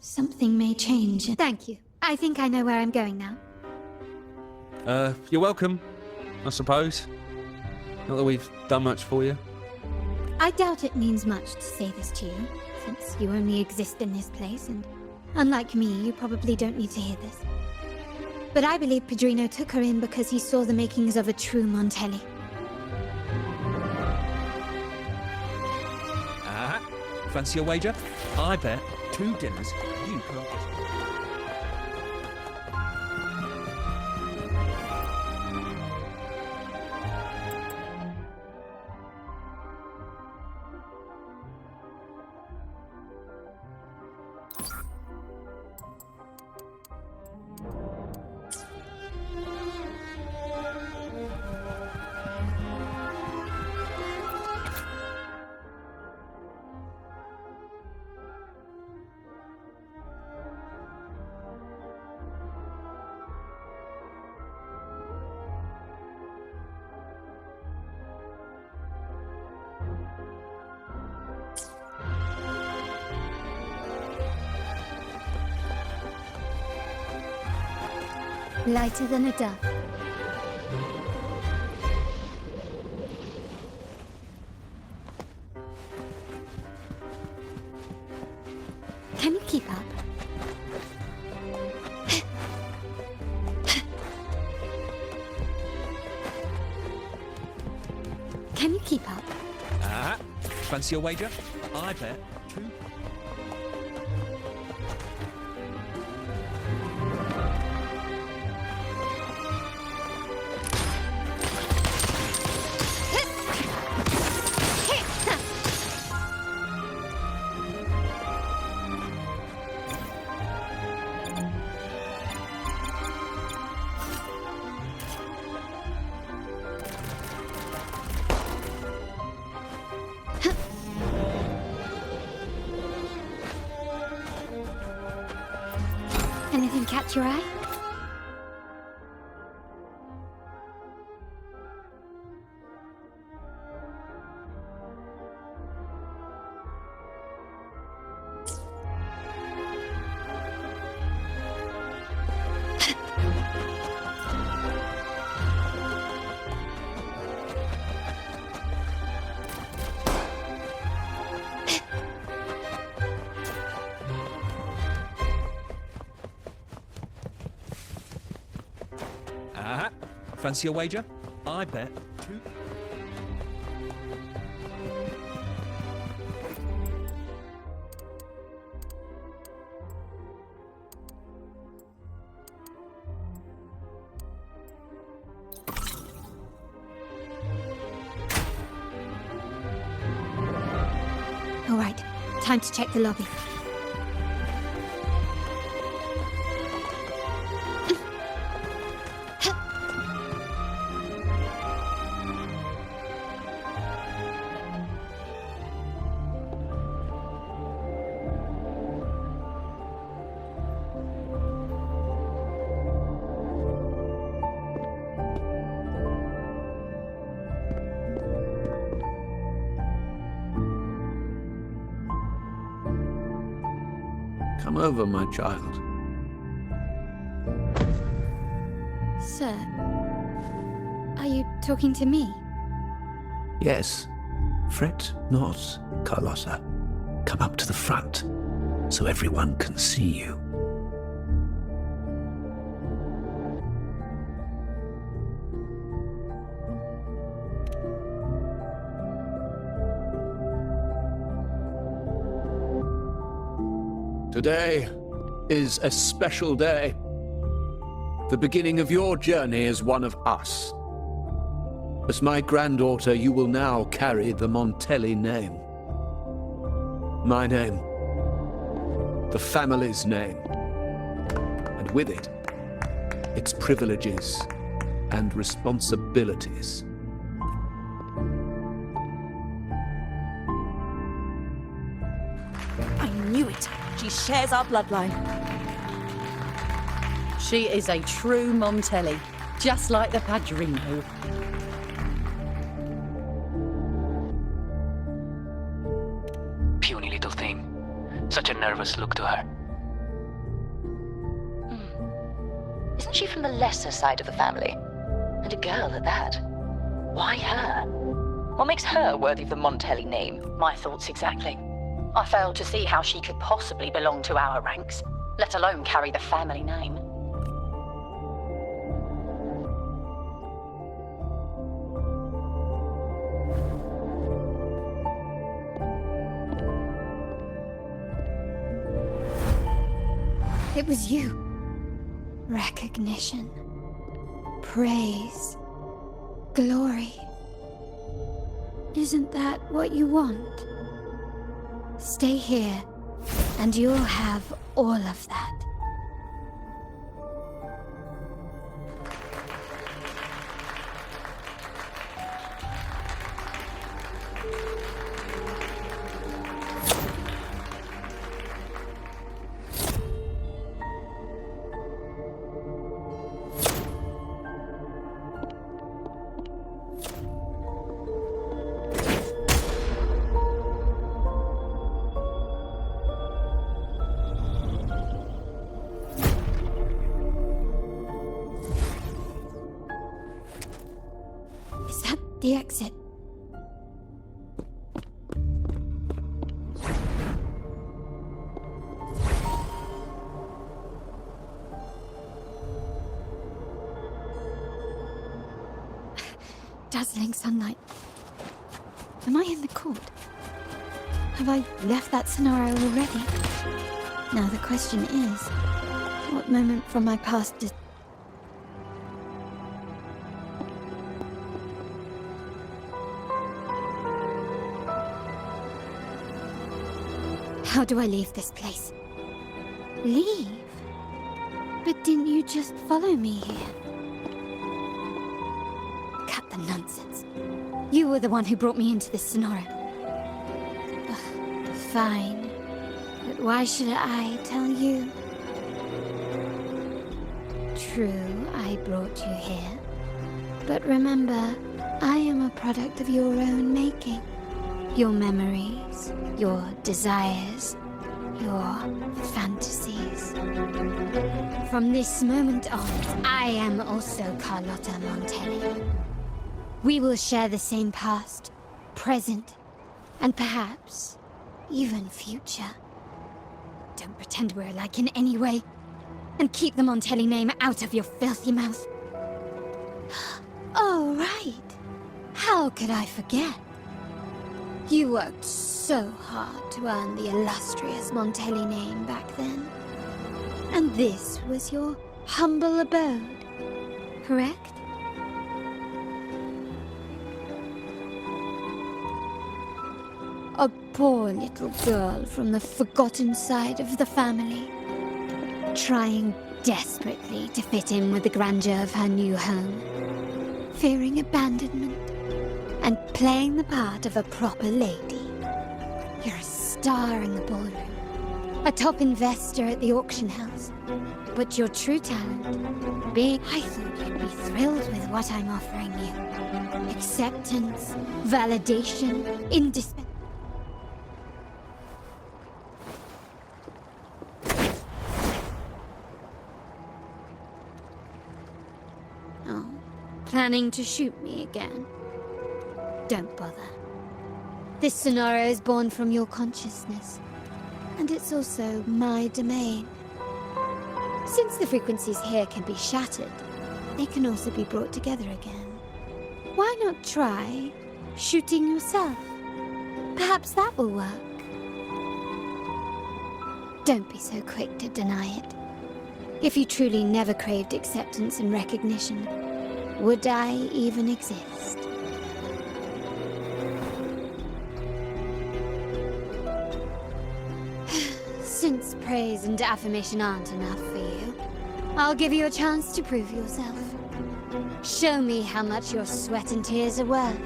something may change. Thank you. I think I know where I'm going now.
You're welcome, I suppose. Not that we've done much for you.
I doubt it means much to say this to you, since you only exist in this place, and unlike me, you probably don't need to hear this. But I believe Padrino took her in because he saw the makings of a true Montelli.
Fancy a wager? I bet 2 dinners you can't get.
Lighter than a dove. Can you keep up? Can you keep up?
Fancy a wager? I bet 2.
Anything catch your eye?
Fancy a wager? I bet 2.
All right, time to check the lobby.
Come over, my child.
Sir, are you talking to me?
Yes. Fret not, Carlotta. Come up to the front, so everyone can see you. Today is a special day. The beginning of your journey as one of us. As my granddaughter, you will now carry the Montelli name. My name. The family's name. And with it, its privileges and responsibilities.
I knew it. She shares our bloodline.
She is a true Montelli, just like the Padrino.
Puny little thing. Such a nervous look to her.
Isn't she from the lesser side of the family? And a girl at that. Why her? What makes her worthy of the Montelli name?
My thoughts exactly. I failed to see how she could possibly belong to our ranks, let alone carry the family name.
It was you. Recognition. Praise. Glory. Isn't that what you want? Stay here, and you'll have all of that. The exit. Dazzling sunlight. Am I in the court? Have I left that scenario already? Now the question is, what moment from my past did... How do I leave this place? Leave? But didn't you just follow me here? Cut the nonsense. You were the one who brought me into this scenario. Ugh, fine. But why should I tell you? True, I brought you here. But remember, I am a product of your own making. Your memories, your desires, your fantasies. From this moment on, I am also Carlotta Montelli. We will share the same past, present, and perhaps even future. Don't pretend we're alike in any way, and keep the Montelli name out of your filthy mouth. Oh, right. How could I forget? You worked so hard to earn the illustrious Montelli name back then. And this was your humble abode, correct? A poor little girl from the forgotten side of the family, trying desperately to fit in with the grandeur of her new home, fearing abandonment, and playing the part of a proper lady. You're a star in the ballroom, a top investor at the auction house. But your true talent, being... I thought you'd be thrilled with what I'm offering you. Acceptance, validation, indispensable. Planning to shoot me again? Don't bother. This scenario is born from your consciousness, and it's also my domain. Since the frequencies here can be shattered, they can also be brought together again. Why not try shooting yourself? Perhaps that will work. Don't be so quick to deny it. If you truly never craved acceptance and recognition, would I even exist? Since praise and affirmation aren't enough for you, I'll give you a chance to prove yourself. Show me how much your sweat and tears are worth.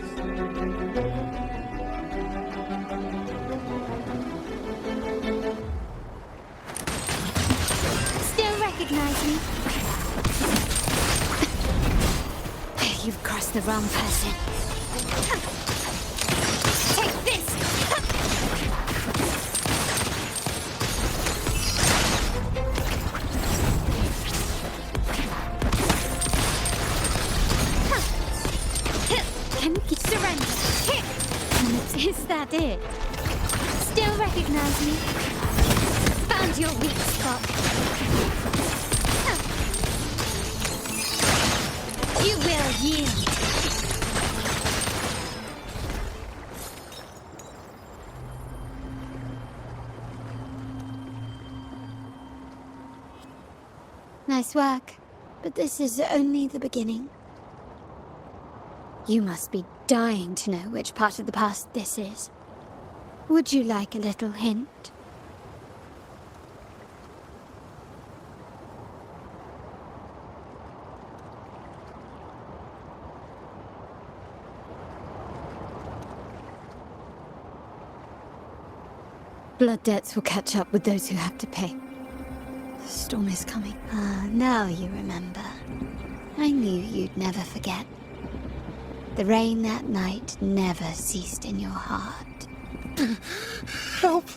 Still recognize me? You've crossed the wrong person. Take this! Surrender! Is that it? Still recognize me? Found your weak spot. You will yield. Nice work, but this is only the beginning. You must be dying to know which part of the past this is. Would you like a little hint? Blood debts will catch up with those who have to pay. The storm is coming. Ah, now you remember. I knew you'd never forget. The rain that night never ceased in your heart.
Help!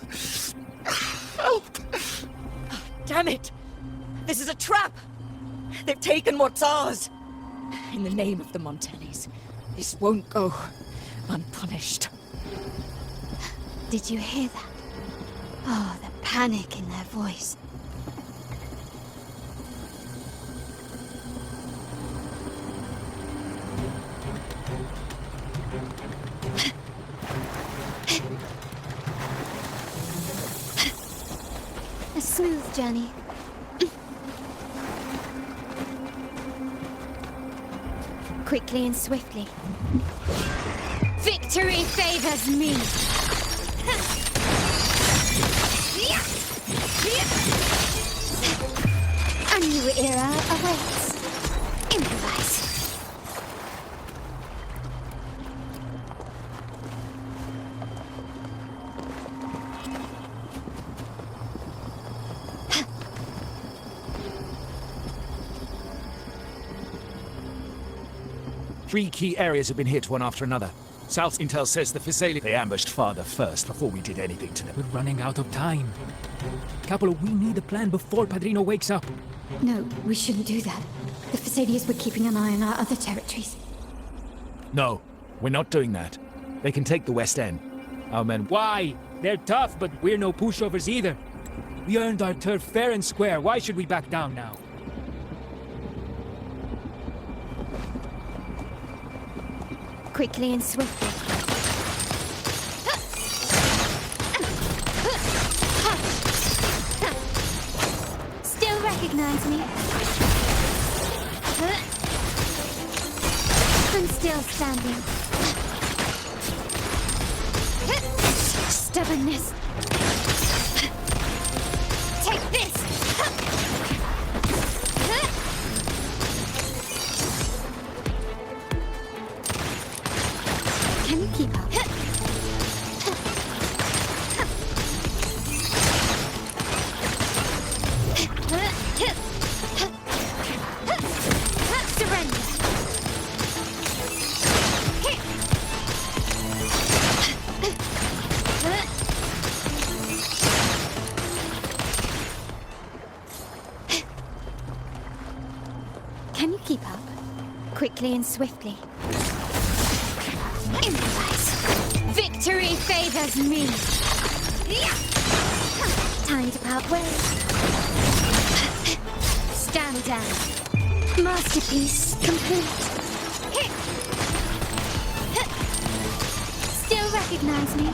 Help! Oh, damn it! This is a trap! They've taken what's ours! In the name of the Montellis, this won't go unpunished.
Did you hear that? Oh, the panic in their voice. A smooth journey. Quickly and swiftly. Victory favors me! A new era awaits. Improvise.
Three key areas have been hit one after another. South Intel says the Fuseli... They ambushed father first before we did anything to them.
We're running out of time. Capo, we need a plan before Padrino wakes up.
No, we shouldn't do that. The Fusiliers were keeping an eye on our other territories.
No, we're not doing that. They can take the West End. Our men...
Why? They're tough, but we're no pushovers either. We earned our turf fair and square. Why should we back down now?
Quickly and swiftly. Still recognize me? I'm still standing. Stubbornness. Take this! Can you keep up? Surrender. Can you keep up? quickly and swiftly. Improvise. Victory favors me. Time to part ways. Stand down. Masterpiece complete. Still recognize me?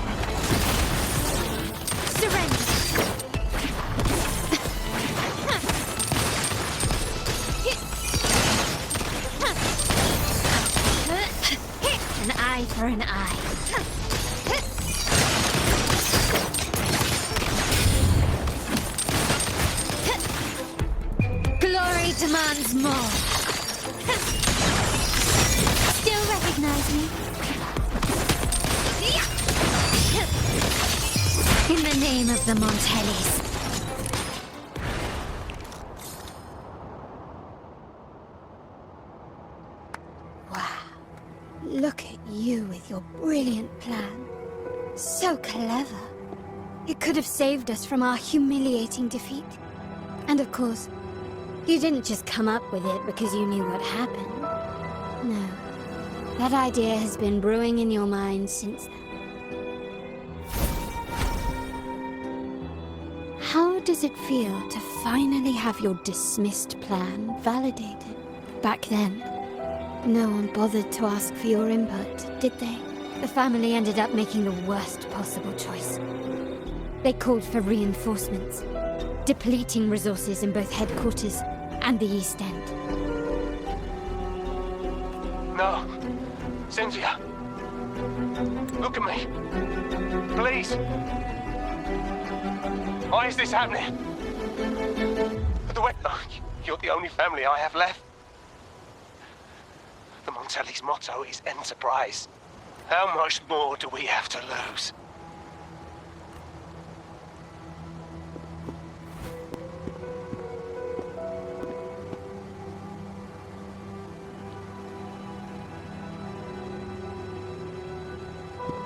Surrender. An eye for an eye. Glory demands more. Still recognize me? In the name of the Montellis. Look at you with your brilliant plan. So clever. It could have saved us from our humiliating defeat. And of course, you didn't just come up with it because you knew what happened. No. That idea has been brewing in your mind since then. How does it feel to finally have your dismissed plan validated? Back then, no one bothered to ask for your input, did they? The family ended up making the worst possible choice. They called for reinforcements, depleting resources in both headquarters and the East End.
No. Cynthia. Look at me. Please. Why is this happening? The way... Oh, you're the only family I have left. The Montelli's motto is enterprise. How much more do we have to lose?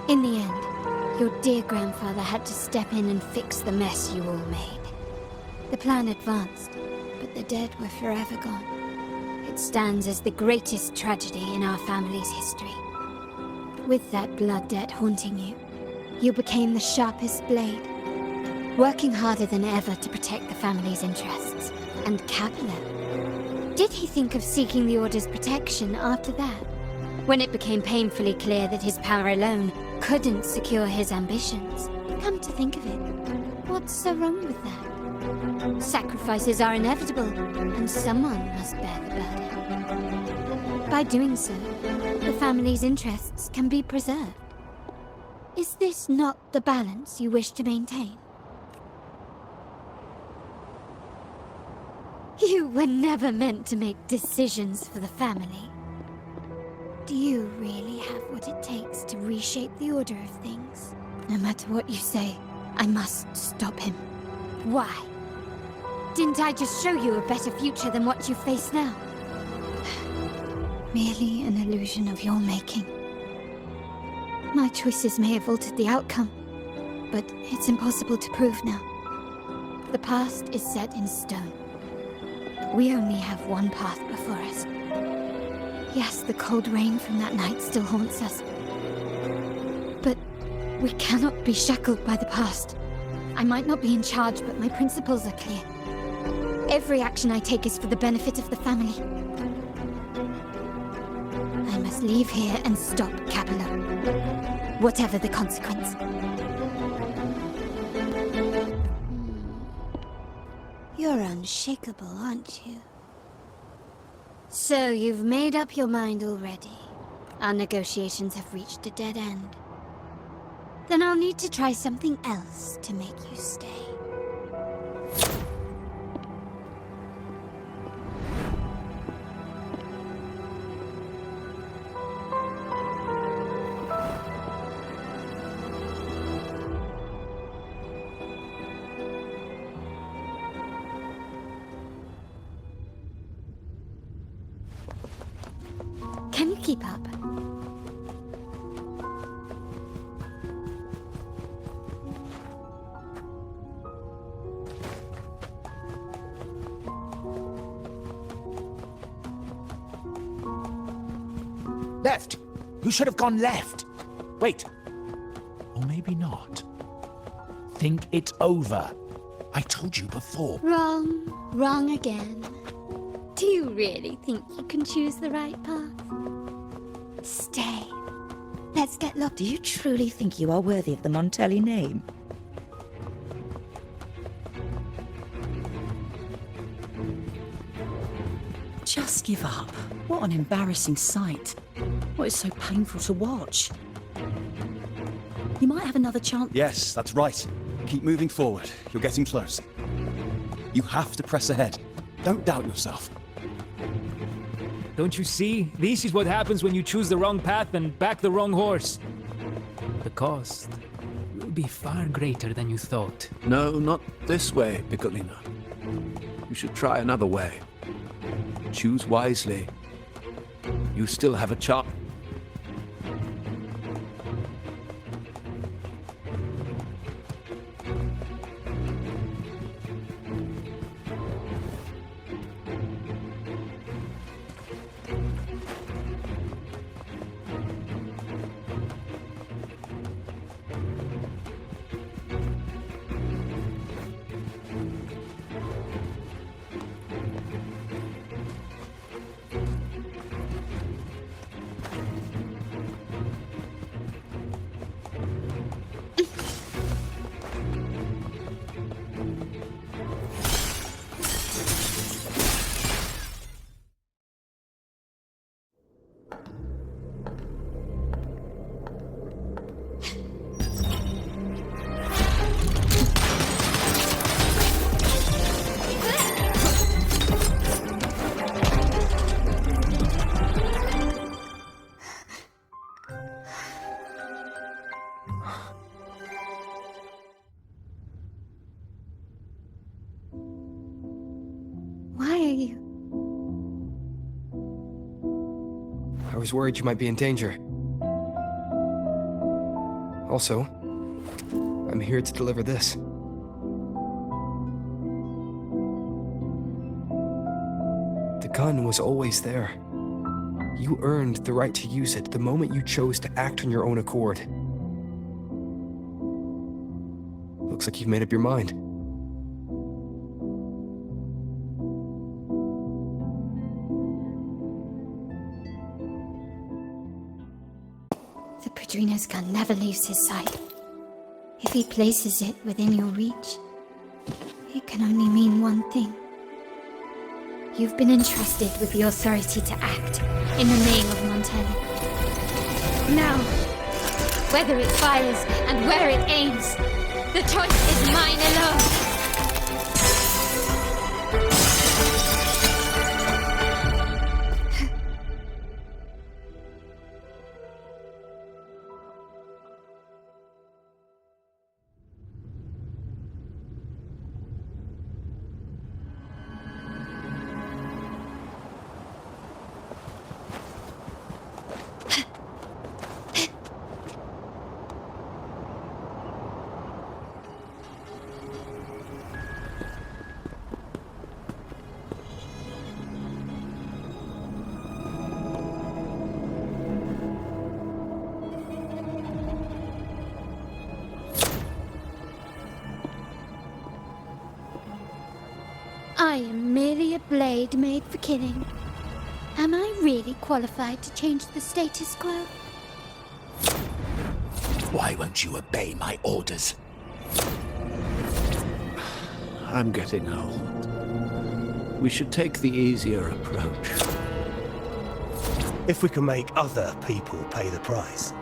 In the end, your dear grandfather had to step in and fix the mess you all made. The plan advanced, but the dead were forever gone. It stands as the greatest tragedy in our family's history. With that blood debt haunting you, you became the sharpest blade, working harder than ever to protect the family's interests. And Capella, did he think of seeking the Order's protection after that? When it became painfully clear that his power alone couldn't secure his ambitions. Come to think of it, what's so wrong with that? Sacrifices are inevitable, and someone must bear the burden. By doing so, the family's interests can be preserved. Is this not the balance you wish to maintain? You were never meant to make decisions for the family. Do you really have what it takes to reshape the order of things? No matter what you say, I must stop him. Why? Didn't I just show you a better future than what you face now? Merely an illusion of your making. My choices may have altered the outcome, but it's impossible to prove now. The past is set in stone. We only have one path before us. Yes, the cold rain from that night still haunts us. But we cannot be shackled by the past. I might not be in charge, but my principles are clear. Every action I take is for the benefit of the family. I must leave here and stop Capello, whatever the consequence. You're unshakable, aren't you? So you've made up your mind already. Our negotiations have reached a dead end. Then I'll need to try something else to make you stay. Can you keep up?
Left! You should have gone left! Wait. Or maybe not. Think it over. I told you before.
Wrong. Wrong again. Do you really think you can choose the right path? Stay. Let's get lost.
Do you truly think you are worthy of the Montelli name? Just give up. What an embarrassing sight. What is so painful to watch? You might have another chance.
Yes, that's right. Keep moving forward. You're getting close. You have to press ahead. Don't doubt yourself.
Don't you see? This is what happens when you choose the wrong path and back the wrong horse. The cost will be far greater than you thought.
No, not this way, Piccolino. You should try another way. Choose wisely. You still have a chance.
Why are you?
I was worried you might be in danger. Also, I'm here to deliver this. The gun was always there. You earned the right to use it the moment you chose to act on your own accord. Looks like you've made up your mind.
The Padrino's gun never leaves his side. If he places it within your reach, it can only mean one thing. You've been entrusted with the authority to act in the name of Montelli. Now, whether it fires and where it aims, the choice is mine alone. I am merely a blade made for killing. Am I really qualified to change the status quo?
Why won't you obey my orders? I'm getting old. We should take the easier approach.
If we can make other people pay the price.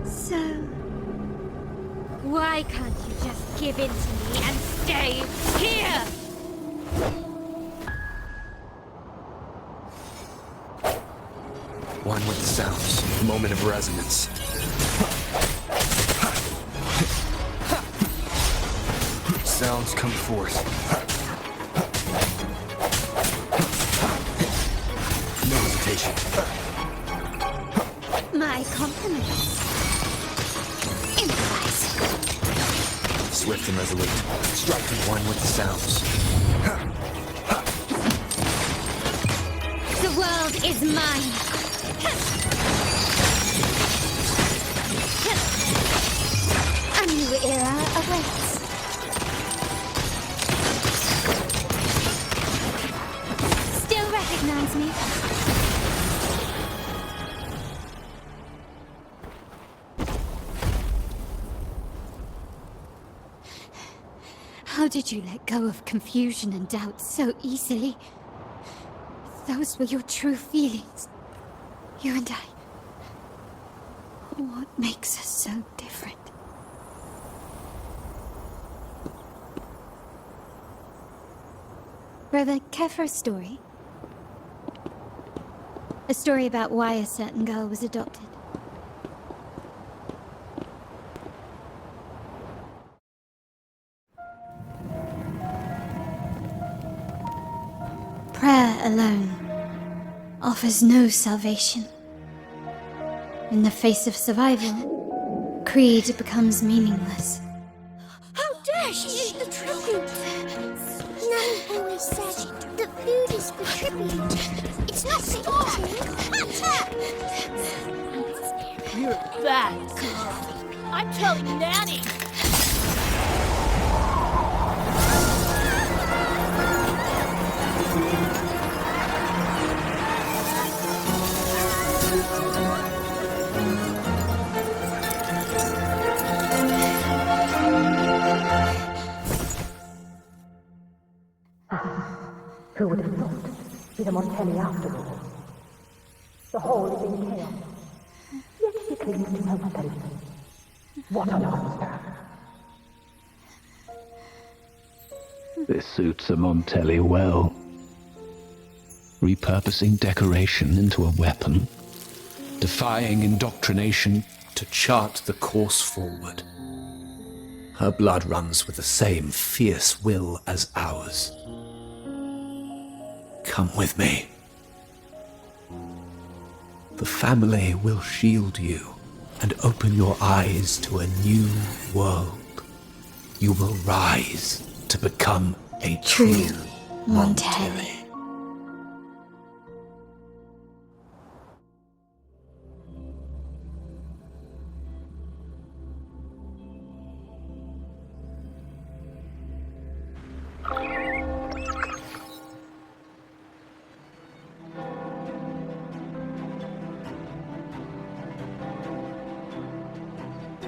So, why can't you just give in to me and stay here?
One with the sounds, moment of resonance. Sounds come forth. No hesitation.
My compliments. Improvise.
Swift and resolute. Striking one with the sounds.
The world is mine. A new era awaits. Still recognize me? How did you let go of confusion and doubt so easily? Those were your true feelings. You and I. What makes us so different? Brother, care for a story? A story about why a certain girl was adopted. Prayer alone offers no salvation. In the face of survival, creed becomes meaningless.
How dare she eat the tribute? Nanny always says that food is for tribute. It's not for eating.
You're bad, girl. I'm telling Nanny.
Who would have thought? She's a Montelli after all. The hall is in chaos. Yet she claims to know everything. What a monster!
This suits a Montelli well. Repurposing decoration into a weapon, defying indoctrination to chart the course forward. Her blood runs with the same fierce will as ours. Come with me. The family will shield you and open your eyes to a new world. You will rise to become a true Montelli.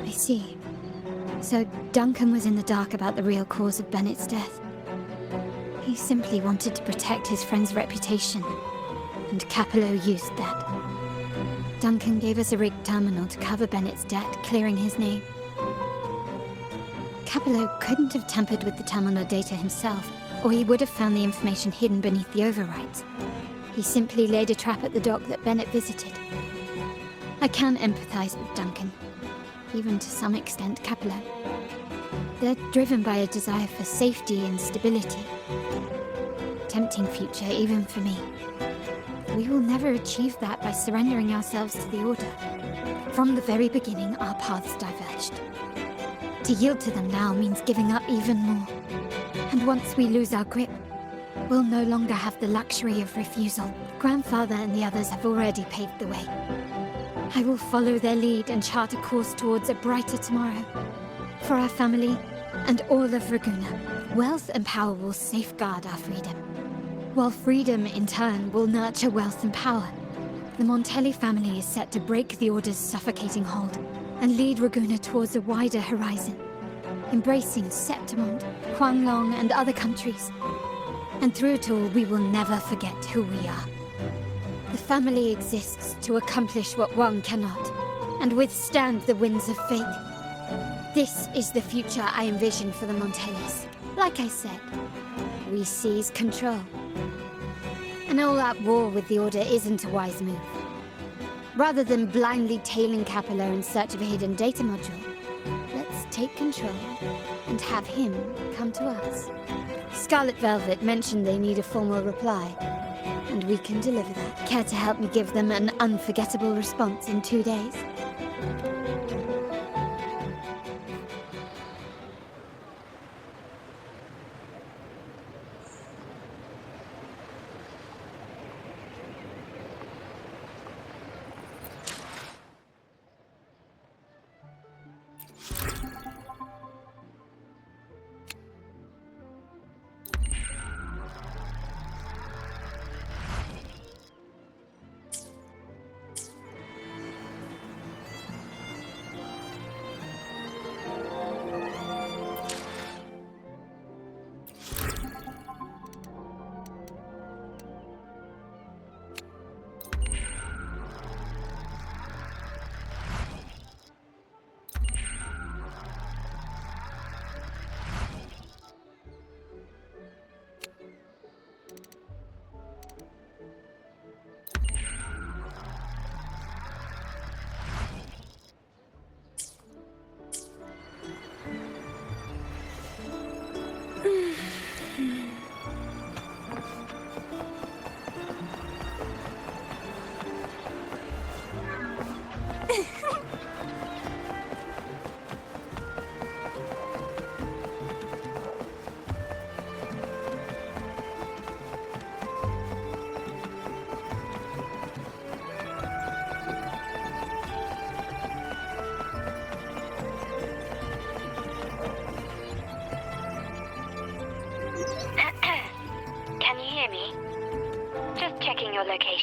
I see. So Duncan was in the dark about the real cause of Bennett's death. He simply wanted to protect his friend's reputation, and Capello used that. Duncan gave us a rigged terminal to cover Bennett's debt, clearing his name. Capello couldn't have tampered with the terminal data himself, or he would have found the information hidden beneath the overrides. He simply laid a trap at the dock that Bennett visited. I can empathize with Duncan, even to some extent Capello. They're driven by a desire for safety and stability. Tempting future even for me. We will never achieve that by surrendering ourselves to the Order. From the very beginning, our paths diverged. To yield to them now means giving up even more. And once we lose our grip, we'll no longer have the luxury of refusal. Grandfather and the others have already paved the way. I will follow their lead and chart a course towards a brighter tomorrow. For our family, and all of Raguna. Wealth and power will safeguard our freedom. While freedom, in turn, will nurture wealth and power. The Montelli family is set to break the Order's suffocating hold, and lead Raguna towards a wider horizon, embracing Septimond, Huanglong, and other countries. And through it all, we will never forget who we are. The family exists to accomplish what one cannot, and withstand the winds of fate. This is the future I envision for the Montellis. Like I said, we seize control. An all-out war with the Order isn't a wise move. Rather than blindly tailing Capello in search of a hidden data module, let's take control and have him come to us. Scarlet Velvet mentioned they need a formal reply, and we can deliver that. Care to help me give them an unforgettable response in 2 days?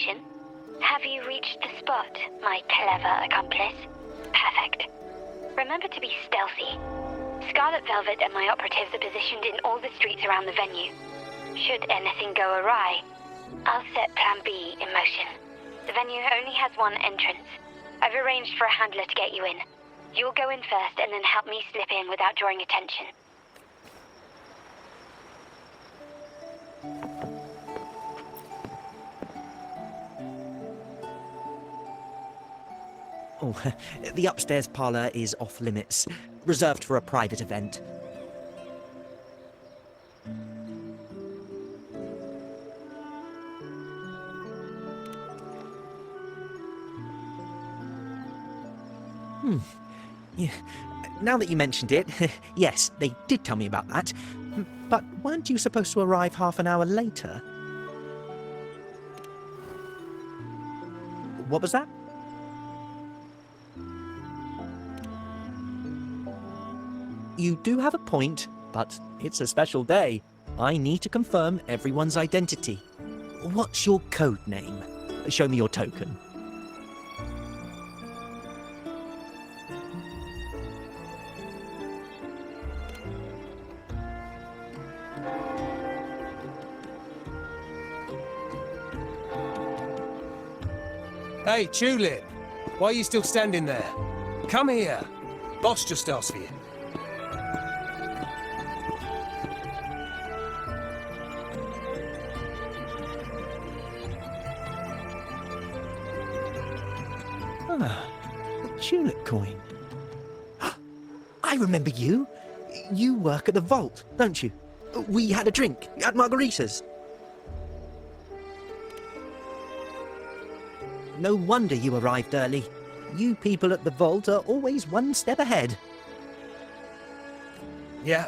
location. Have you reached the spot, my clever accomplice? Perfect. Remember to be stealthy. Scarlet Velvet and my operatives are positioned in all the streets around the venue. Should anything go awry, I'll set Plan B in motion. The venue only has one entrance. I've arranged for a handler to get you in. You'll go in first and then help me slip in without drawing attention.
Oh, the upstairs parlour is off limits, reserved for a private event. Yeah. Now that you mentioned it, yes, they did tell me about that. But weren't you supposed to arrive half an hour later? What was that? You do have a point, but it's a special day. I need to confirm everyone's identity. What's your code name? Show me your token.
Hey, Tulip! Why are you still standing there? Come here. Boss just asked for you.
Ah, a tulip coin. I remember you. You work at the vault, don't you? We had a drink at margaritas. No wonder you arrived early. You people at the vault are always one step ahead.
Yeah.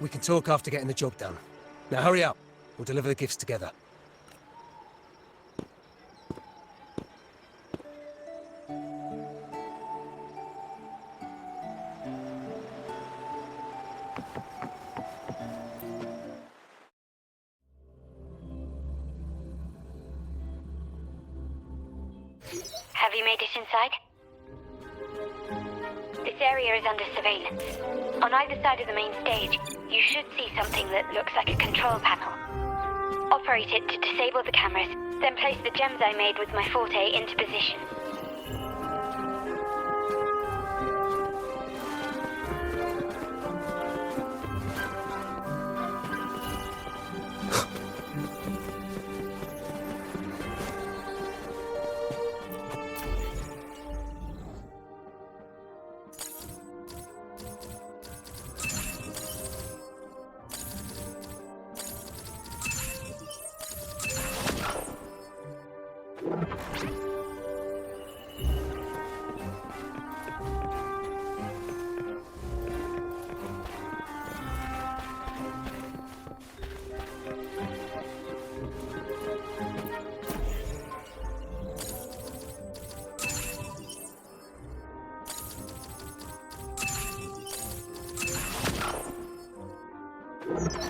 We can talk after getting the job done. Now hurry up. We'll deliver the gifts together.
Have you made it inside? This area is under surveillance. On either side of the main stage, you should see something that looks like a control panel. Operate it to disable the cameras, then place the gems I made with my forte into position.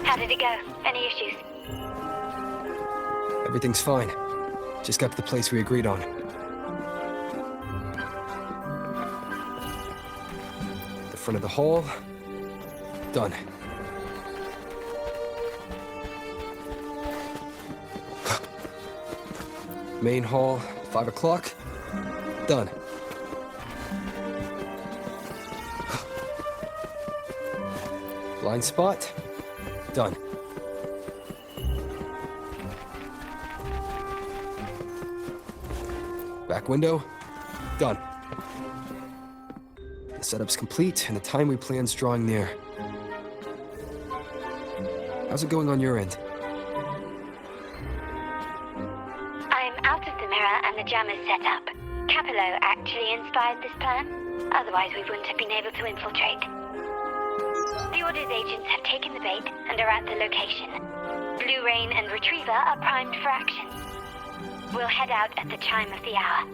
How did it go? Any issues?
Everything's fine. Just got to the place we agreed on. The front of the hall. Done. Main hall, 5 o'clock. Done. Blind spot. Done. Back window. Done. The setup's complete, and the time we plan's drawing near. How's it going on your end?
I'm out of the mirror and the jam is set up. Capello actually inspired this plan. Otherwise, we wouldn't have been able to infiltrate. The Order's agents have taken the bait and are at the location. Blue Rain and Retriever are primed for action. We'll head out at the chime of the hour.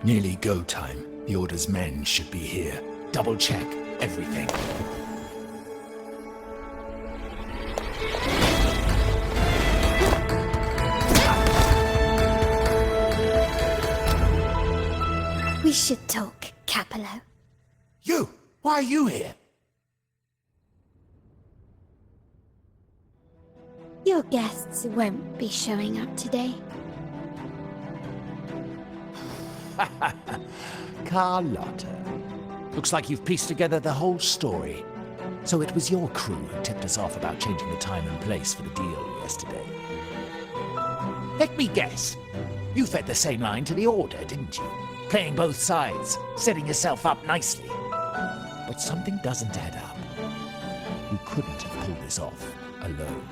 Nearly go time. The Order's men should be here. Double check everything.
We should talk, Capello.
You! Why are you here?
Your guests won't be showing up today.
Carlotta. Looks like you've pieced together the whole story. So it was your crew who tipped us off about changing the time and place for the deal yesterday. Let me guess. You fed the same line to the Order, didn't you? Playing both sides, setting yourself up nicely. But something doesn't add up. You couldn't have pulled this off alone.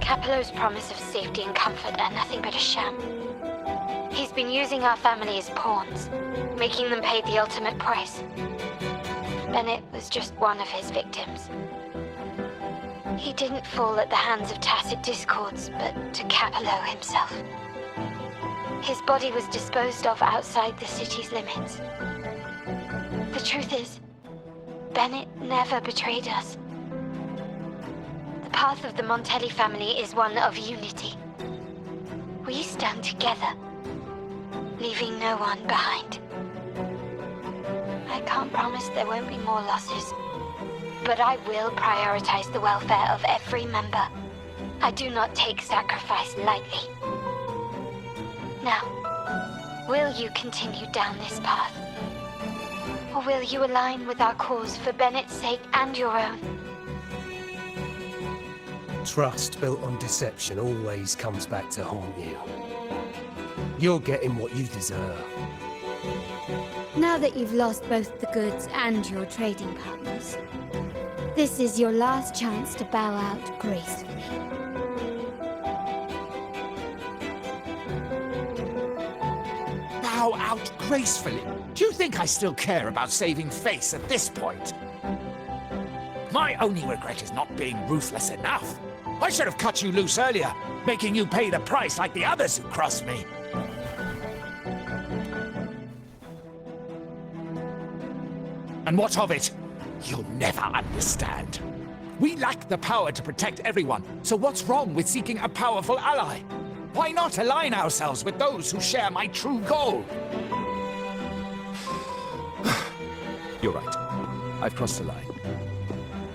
Capello's promise of safety and comfort are nothing but a sham. He's been using our family as pawns, making them pay the ultimate price. Bennett was just one of his victims. He didn't fall at the hands of tacit discords, but to Capello himself. His body was disposed of outside the city's limits. The truth is, Bennett never betrayed us. The path of the Montelli family is one of unity. We stand together, leaving no one behind. I can't promise there won't be more losses, but I will prioritize the welfare of every member. I do not take sacrifice lightly. Now, will you continue down this path? Or will you align with our cause for Bennett's sake and your own?
Trust built on deception always comes back to haunt you. You're getting what you deserve.
Now that you've lost both the goods and your trading partners, this is your last chance to bow out gracefully.
Bow out gracefully? Do you think I still care about saving face at this point? My only regret is not being ruthless enough. I should have cut you loose earlier, making you pay the price like the others who crossed me. And what of it? You'll never understand. We lack the power to protect everyone, so what's wrong with seeking a powerful ally? Why not align ourselves with those who share my true goal? You're right. I've crossed the line.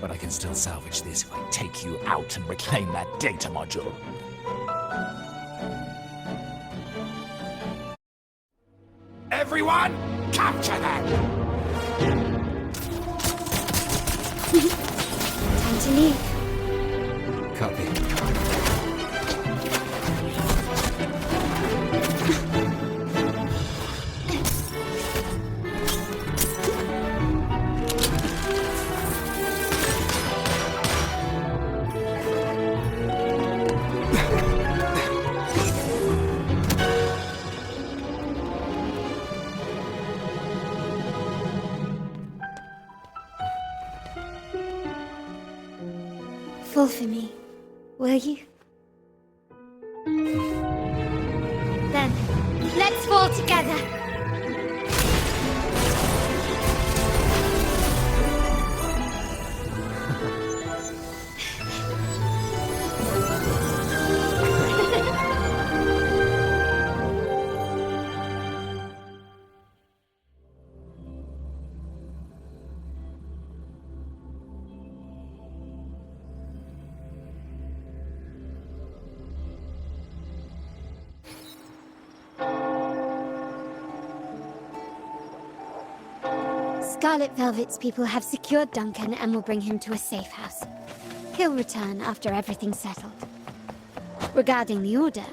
But I can still salvage this if I take you out and reclaim that data module. Everyone, capture them!
Time to leave.
Copy.
Fall for me, will you? Then, let's fall together! Scarlet Velvet's people have secured Duncan and will bring him to a safe house. He'll return after everything's settled. Regarding the Order,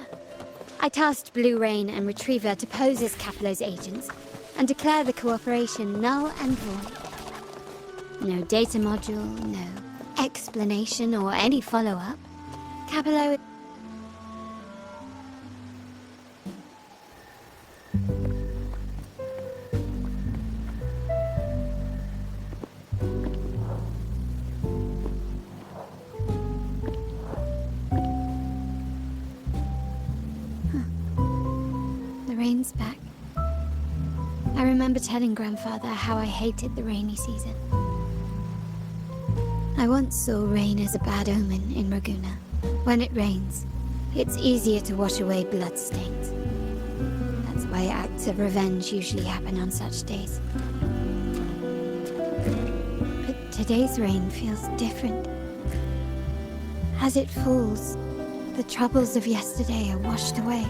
I tasked Blue Rain and Retriever to pose as Capello's agents and declare the cooperation null and void. No data module, no explanation or any follow-up. Capello... rain's back. I remember telling Grandfather how I hated the rainy season. I once saw rain as a bad omen in Raguna. When it rains, it's easier to wash away bloodstains. That's why acts of revenge usually happen on such days. But today's rain feels different. As it falls, the troubles of yesterday are washed away.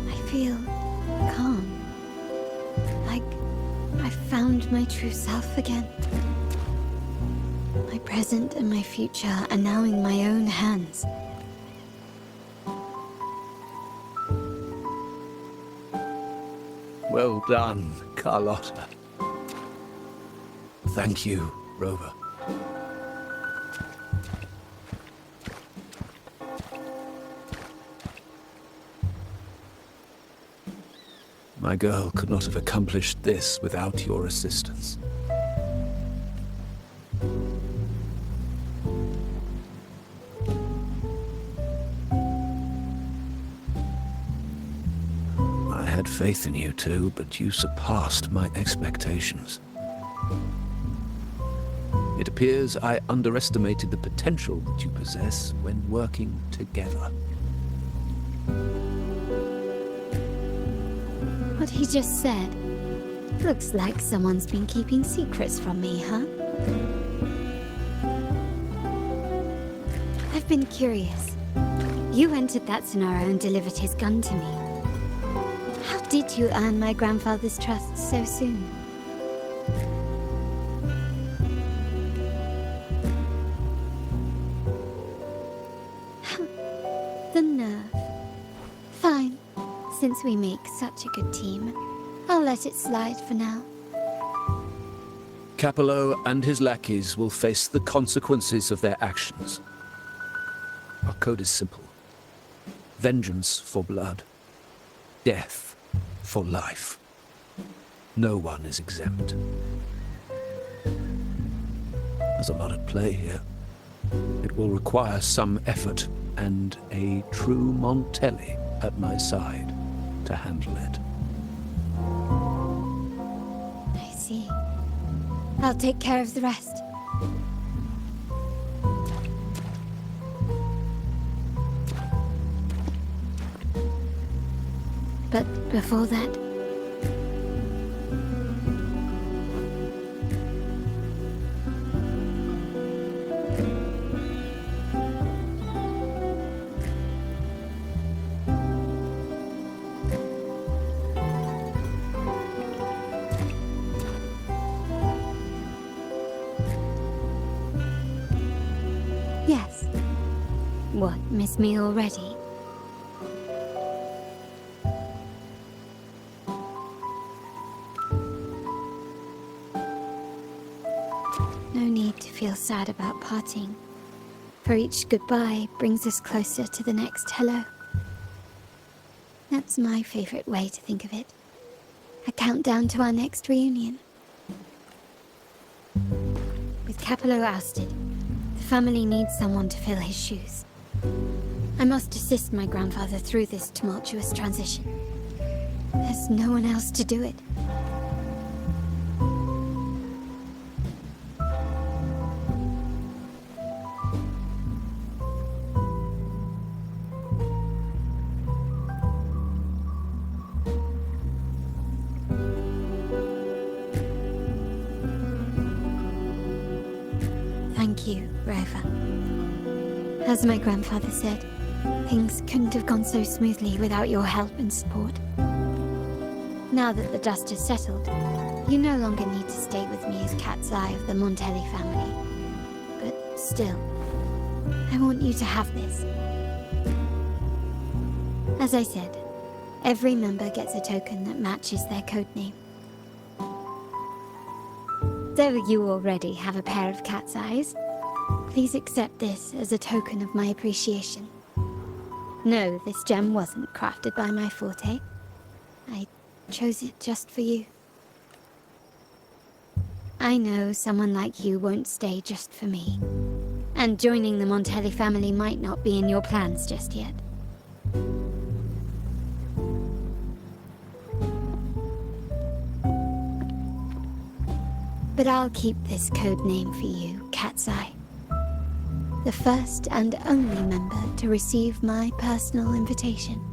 I feel calm. Like I found my true self again. My present and my future are now in my own hands.
Well done, Carlotta. Thank you, Rover. My girl could not have accomplished this without your assistance. I had faith in you too, but you surpassed my expectations. It appears I underestimated the potential that you possess when working together.
What he just said. Looks like someone's been keeping secrets from me, huh? I've been curious. You entered that scenario and delivered his gun to me. How did you earn my grandfather's trust so soon? The nerve. Fine. Since we make such a good team, I'll let it slide for now.
Capello and his lackeys will face the consequences of their actions. Our code is simple. Vengeance for blood. Death for life. No one is exempt. There's a lot at play here. It will require some effort and a true Montelli at my side to handle it.
I see. I'll take care of the rest. But before that... Yes. What, miss me already? No need to feel sad about parting, for each goodbye brings us closer to the next hello. That's my favorite way to think of it. A countdown to our next reunion. With Capello ousted, the family needs someone to fill his shoes. I must assist my grandfather through this tumultuous transition. There's no one else to do it. Thank you, Rover. As my grandfather said, things couldn't have gone so smoothly without your help and support. Now that the dust has settled, you no longer need to stay with me as cat's eye of the Montelli family. But still, I want you to have this. As I said, every member gets a token that matches their codename. Though you already have a pair of cat's eyes, please accept this as a token of my appreciation. No, this gem wasn't crafted by my forte. I chose it just for you. I know someone like you won't stay just for me, and joining the Montelli family might not be in your plans just yet. But I'll keep this code name for you, Cat's Eye. The first and only member to receive my personal invitation.